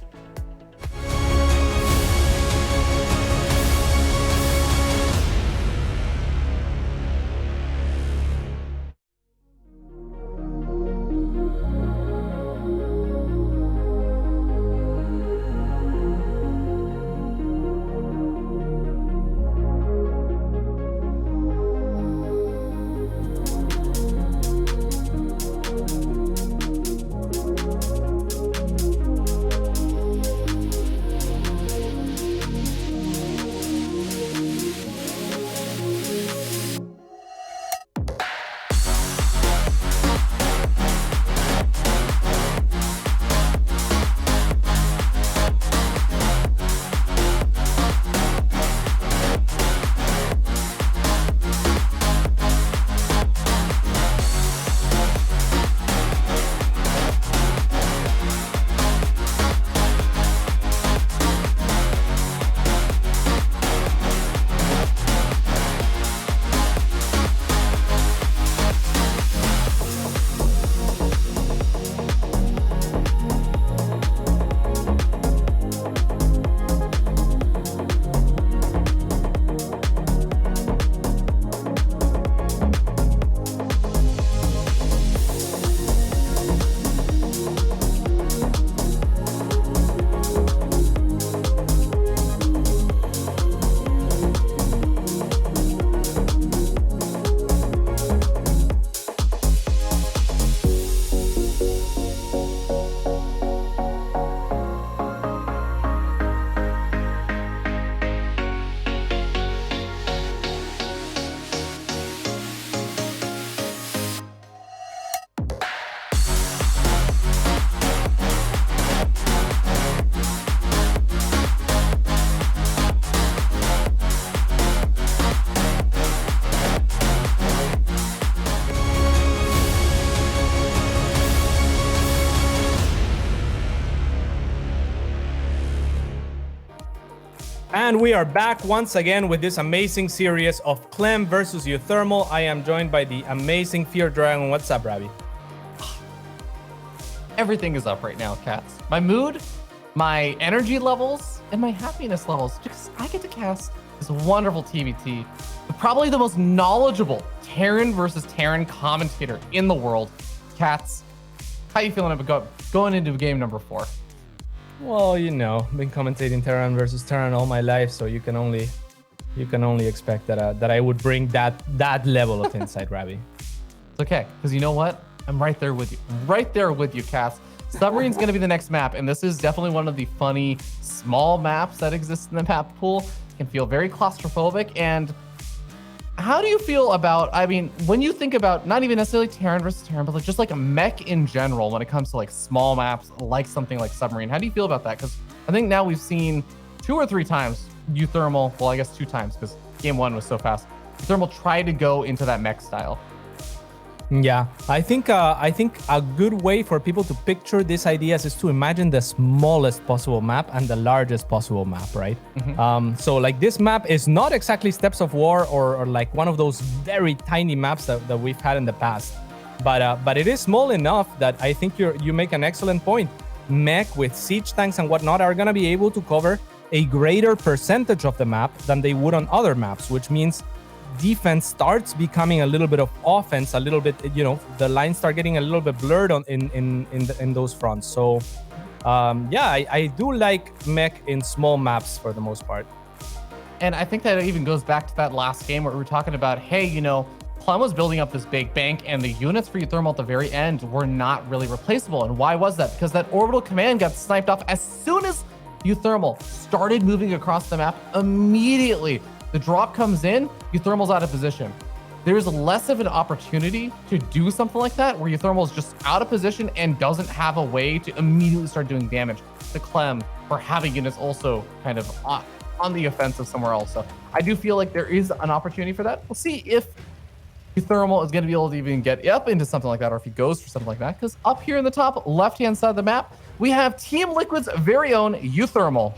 Speaker 1: And we are back once again with this amazing series of Clem versus uThermal. I am joined by the amazing Fear Dragon. What's up, Ravi?
Speaker 2: Everything is up right now, cats. My mood, my energy levels, and my happiness levels, because I get to cast this wonderful TBT, probably the most knowledgeable Terran versus Terran commentator in the world. Cats, how you feeling about going into game number 4?
Speaker 1: Well, you know, been commentating Terran versus Terran all my life, so you can only expect that I would bring that level of insight, Ravi.
Speaker 2: It's okay, because you know what? I'm right there with you. Right there with you, Cass. Submarine's going to be the next map, and this is definitely one of the funny small maps that exist in the map pool. It can feel very claustrophobic. And how do you feel about, I mean, when you think about not even necessarily Terran versus Terran, but like just like a mech in general when it comes to like small maps, like something like Submarine, how do you feel about that? Because I think now we've seen 2 or 3 times uThermal, well, I guess 2 times because game 1 was so fast. uThermal tried to go into that mech style.
Speaker 1: Yeah, I think a good way for people to picture these ideas is to imagine the smallest possible map and the largest possible map, right? Mm-hmm. So like this map is not exactly Steps of War or like one of those very tiny maps that we've had in the past, but it is small enough that I think you make an excellent point. Mech with siege tanks and whatnot are gonna be able to cover a greater percentage of the map than they would on other maps, which means defense starts becoming a little bit of offense, a little bit, you know, the lines start getting a little bit blurred in those fronts. So yeah, I do like mech in small maps for the most part.
Speaker 2: And I think that even goes back to that last game where we were talking about, hey, you know, Clem was building up this big bank and the units for uThermal at the very end were not really replaceable. And why was that? Because that orbital command got sniped off as soon as uThermal started moving across the map. Immediately the drop comes in, uThermal's out of position. There's less of an opportunity to do something like that where uThermal is just out of position and doesn't have a way to immediately start doing damage. to Clem for having units also kind of on the offensive somewhere else. So I do feel like there is an opportunity for that. We'll see if uThermal is going to be able to even get up into something like that, or if he goes for something like that, because up here in the top left-hand side of the map, we have Team Liquid's very own uThermal.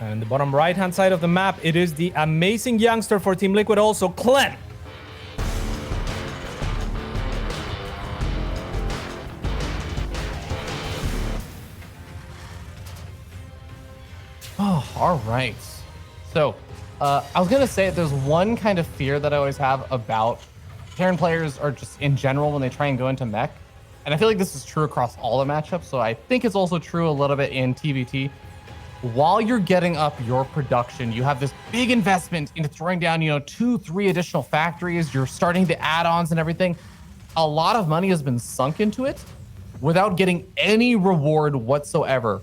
Speaker 1: And the bottom right-hand side of the map, it is the amazing youngster for Team Liquid also, Clem.
Speaker 2: Oh, all right. So I was going to say there's one kind of fear that I always have about Terran players, or just in general when they try and go into mech. And I feel like this is true across all the matchups. So I think it's also true a little bit in TVT. While you're getting up your production, you have this big investment into throwing down, 2-3 additional factories. You're starting the add-ons and everything. A lot of money has been sunk into it without getting any reward whatsoever.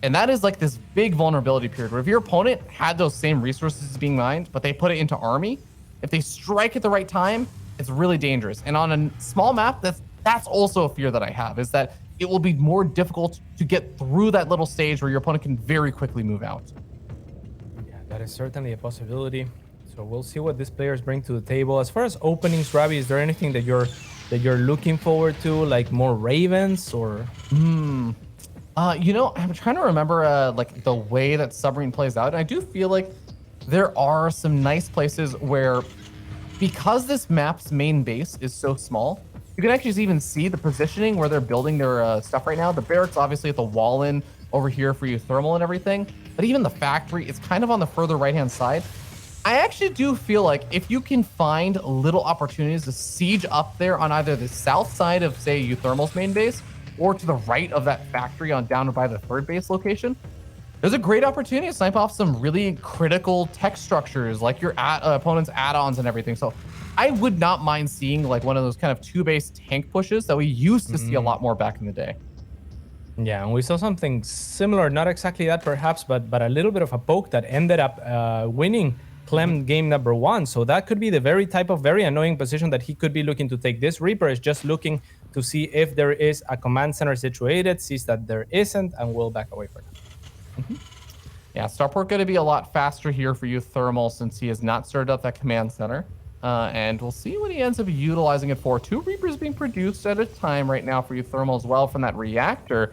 Speaker 2: And that is like this big vulnerability period where if your opponent had those same resources being mined, but they put it into army, if they strike at the right time, it's really dangerous. And on a small map, that's also a fear that I have, is that it will be more difficult to get through that little stage where your opponent can very quickly move out.
Speaker 1: Yeah, that is certainly a possibility. So we'll see what these players bring to the table. As far as openings, Ravi, is there anything that you're looking forward to, like more Ravens or?
Speaker 2: I'm trying to remember like the way that Submarine plays out. And I do feel like there are some nice places where, because this map's main base is so small, you can actually even see the positioning where they're building their stuff right now. The barracks obviously at the wall in over here for uThermal and everything, but even the factory, it's kind of on the further right-hand side. I actually do feel like if you can find little opportunities to siege up there on either the south side of, say, uThermal's main base, or to the right of that factory on down by the third base location, there's a great opportunity to snipe off some really critical tech structures like your opponent's add-ons and everything. So I would not mind seeing like one of those kind of two-base tank pushes that we used to see a lot more back in the day.
Speaker 1: Yeah, and we saw something similar, not exactly that perhaps, but a little bit of a poke that ended up winning Clem game number 1. So that could be the very type of very annoying position that he could be looking to take. This Reaper is just looking to see if there is a command center situated, sees that there isn't, and will back away for now.
Speaker 2: Yeah, Starport going to be a lot faster here for uThermal since he has not started up that command center. And we'll see what he ends up utilizing it for. 2 Reapers being produced at a time right now for uThermal as well from that reactor.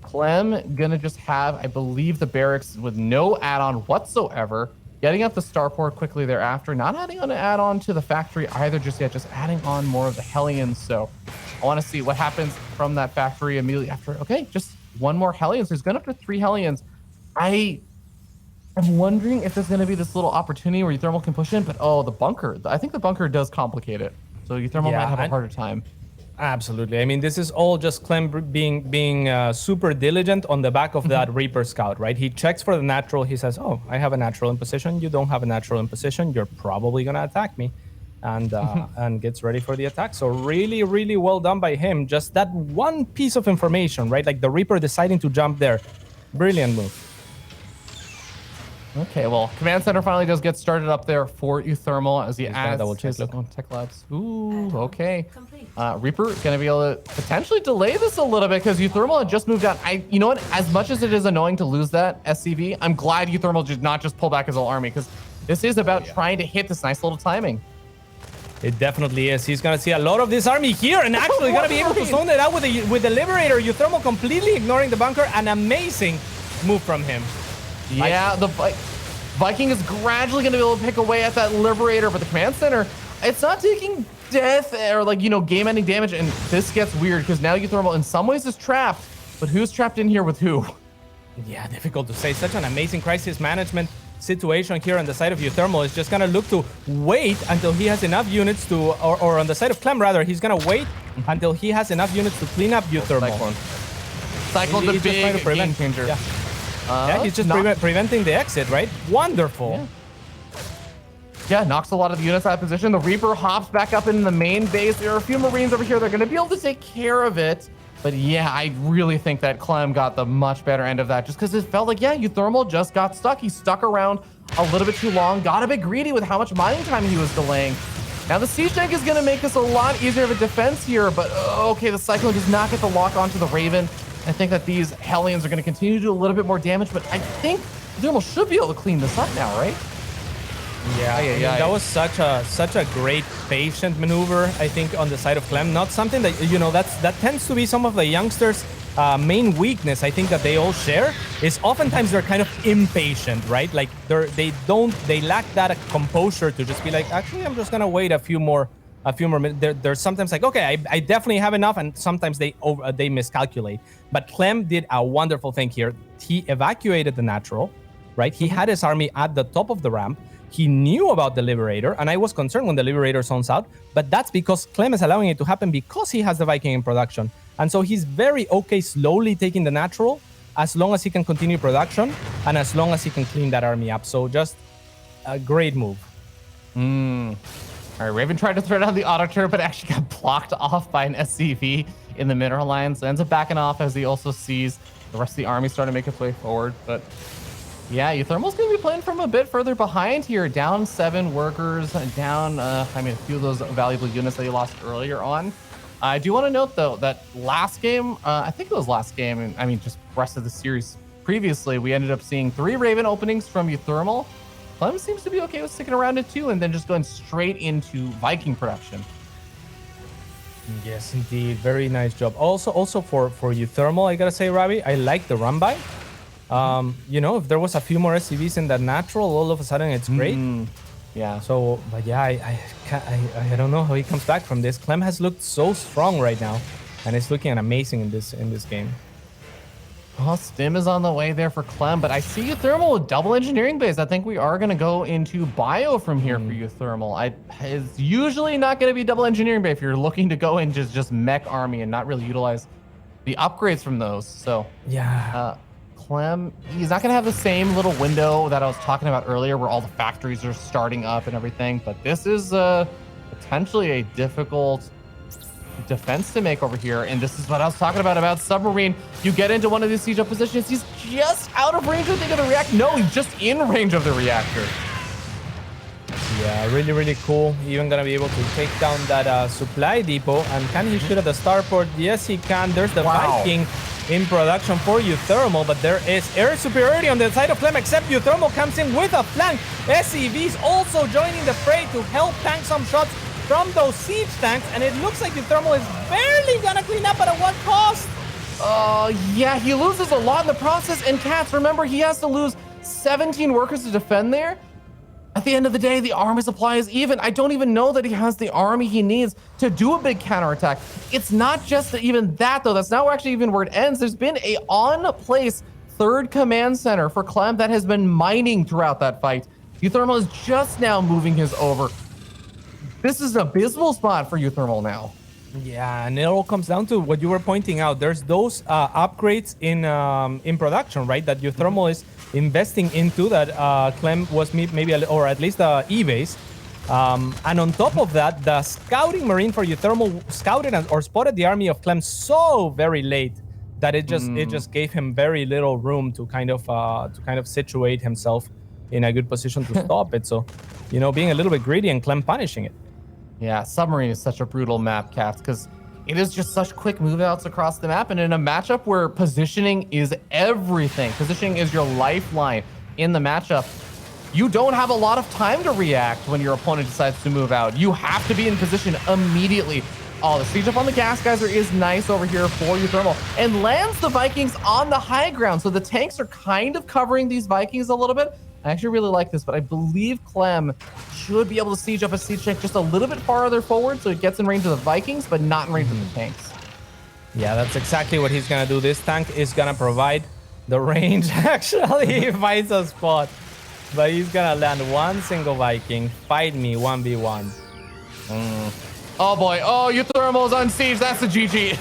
Speaker 2: Clem going to just have, I believe, the barracks with no add-on whatsoever. Getting up the starport quickly thereafter. Not adding on an add-on to the factory either just yet. Just adding on more of the Hellions. So I want to see what happens from that factory immediately after. Okay, just one more Hellions. He's going up to 3 Hellions. I'm wondering if there's going to be this little opportunity where uThermal can push in, but the bunker. I think the bunker does complicate it. So uThermal might have a harder time.
Speaker 1: Absolutely. I mean, this is all just Clem being super diligent on the back of that Reaper scout, right? He checks for the natural. He says, oh, I have a natural in position. You don't have a natural in position. You're probably going to attack me. And and gets ready for the attack. So really, really well done by him. Just that one piece of information, right? Like the Reaper deciding to jump there. Brilliant move.
Speaker 2: Okay, well, Command Center finally does get started up there for uThermal as he adds his own tech labs. Ooh, okay. Reaper is going to be able to potentially delay this a little bit because uThermal had just moved out. You know what? As much as it is annoying to lose that SCV, I'm glad uThermal did not just pull back his whole army because this is about trying to hit this nice little timing.
Speaker 1: It definitely is. He's going to see a lot of this army here and actually going to be able to zone it out with the Liberator. uThermal completely ignoring the bunker. An amazing move from him.
Speaker 2: Yeah, the Viking is gradually going to be able to pick away at that Liberator, but the Command Center, it's not taking death or game-ending damage, and this gets weird because now uThermal in some ways is trapped, but who's trapped in here with who?
Speaker 1: Yeah, difficult to say. Such an amazing crisis management situation here on the side of uThermal. Is just going to look to wait until he has enough units to, or on the side of Clem rather, he's going to wait until he has enough units to clean up uThermal.
Speaker 2: Cyclone the big game changer.
Speaker 1: Yeah. Yeah, he's just preventing the exit, right? Wonderful.
Speaker 2: Yeah, knocks a lot of the units out of position. The Reaper hops back up in the main base. There are a few Marines over here. They're going to be able to take care of it. But yeah, I really think that Clem got the much better end of that just because it felt like, uThermal just got stuck. He stuck around a little bit too long, got a bit greedy with how much mining time he was delaying. Now the siege tank is going to make this a lot easier of a defense here, but okay, the Cyclone does not get the lock onto the Raven. I think that these Hellions are going to continue to do a little bit more damage, but I think uThermal should be able to clean this up now, right?
Speaker 1: Yeah, I mean, that was such a great patient maneuver, I think, on the side of Clem. Not something that, you know, that tends to be some of the youngsters' main weakness. I think that they all share is oftentimes they're kind of impatient, right? Like they lack that composure to just be like, actually, I'm just gonna wait a few more minutes. They're sometimes like, okay, I definitely have enough, and sometimes they miscalculate. But Clem did a wonderful thing here. He evacuated the natural, right? He had his army at the top of the ramp. He knew about the Liberator, and I was concerned when the Liberator zones out, but that's because Clem is allowing it to happen because he has the Viking in production. And so he's very okay slowly taking the natural as long as he can continue production and as long as he can clean that army up. So just a great move.
Speaker 2: All right, Raven tried to throw down the auto turret, but actually got blocked off by an SCV in the Mineral Alliance. Ends up backing off as he also sees the rest of the army starting to make its way forward, but yeah, uThermal's going to be playing from a bit further behind here. Down 7 workers, down, a few of those valuable units that he lost earlier on. I do want to note, though, that last game, I think it was last game, and I mean, just rest of the series previously, we ended up seeing 3 Raven openings from uThermal. Clem seems to be okay with sticking around at 2 and then just going straight into Viking production.
Speaker 1: Yes, indeed. Very nice job. Also for uThermal, I got to say, Ravi, I like the run by. You know, if there was a few more SCVs in that natural, all of a sudden it's great.
Speaker 2: Yeah.
Speaker 1: So, but yeah, I don't know how he comes back from this. Clem has looked so strong right now, and it's looking amazing in this game.
Speaker 2: Well, Stim is on the way there for Clem, but I see uThermal with double engineering base. I think we are going to go into bio from here for uThermal. It's usually not going to be double engineering base if you're looking to go in just mech army and not really utilize the upgrades from those. So
Speaker 1: yeah.
Speaker 2: Clem, he's not going to have the same little window that I was talking about earlier where all the factories are starting up and everything, but this is potentially a difficult defense to make over here, and this is what I was talking about Submarine. You get into one of these siege up positions, he's just out of range, I think, of the reactor. No, he's just in range of the reactor.
Speaker 1: Yeah, really cool. Even gonna be able to take down that supply depot. And can he shoot at the starport? Yes, he can. There's the Viking in production for uThermal, but there is air superiority on the side of Clem, except uThermal comes in with a flank. SCVs also joining the fray to help tank some shots from those siege tanks, and it looks like uThermal is barely gonna clean up, but at what cost?
Speaker 2: Yeah, he loses a lot in the process, and Cats, remember, he has to lose 17 workers to defend there. At the end of the day, the army supply is even. I don't even know that he has the army he needs to do a big counterattack. It's not just even that, though. That's not actually even where it ends. There's been a on-place 3rd command center for Clem that has been mining throughout that fight. uThermal is just now moving his over. This is an abysmal spot for uThermal now.
Speaker 1: Yeah, and it all comes down to what you were pointing out. There's those upgrades in production, right? That uThermal is investing into, that Clem was maybe, or at least the E-base. And on top of that, the scouting marine for uThermal scouted or spotted the army of Clem so very late that it just gave him very little room to kind of situate himself in a good position to stop it. So, you know, being a little bit greedy and Clem punishing it.
Speaker 2: Yeah, Submarine is such a brutal map, Cats, because it is just such quick move outs across the map. And in a matchup where positioning is everything, positioning is your lifeline in the matchup, you don't have a lot of time to react when your opponent decides to move out. You have to be in position immediately. Oh, the siege up on the gas geyser is nice over here for uThermal, and lands the Vikings on the high ground. So the tanks are kind of covering these Vikings a little bit. I actually really like this, but I believe Clem should be able to siege up a siege tank just a little bit farther forward so it gets in range of the Vikings, but not in range of the tanks.
Speaker 1: Yeah, that's exactly what he's going to do. This tank is going to provide the range. Actually, he finds a spot, but he's going to land one single Viking. Fight me 1v1.
Speaker 2: Oh boy. Oh, uThermal's on siege. That's a GG.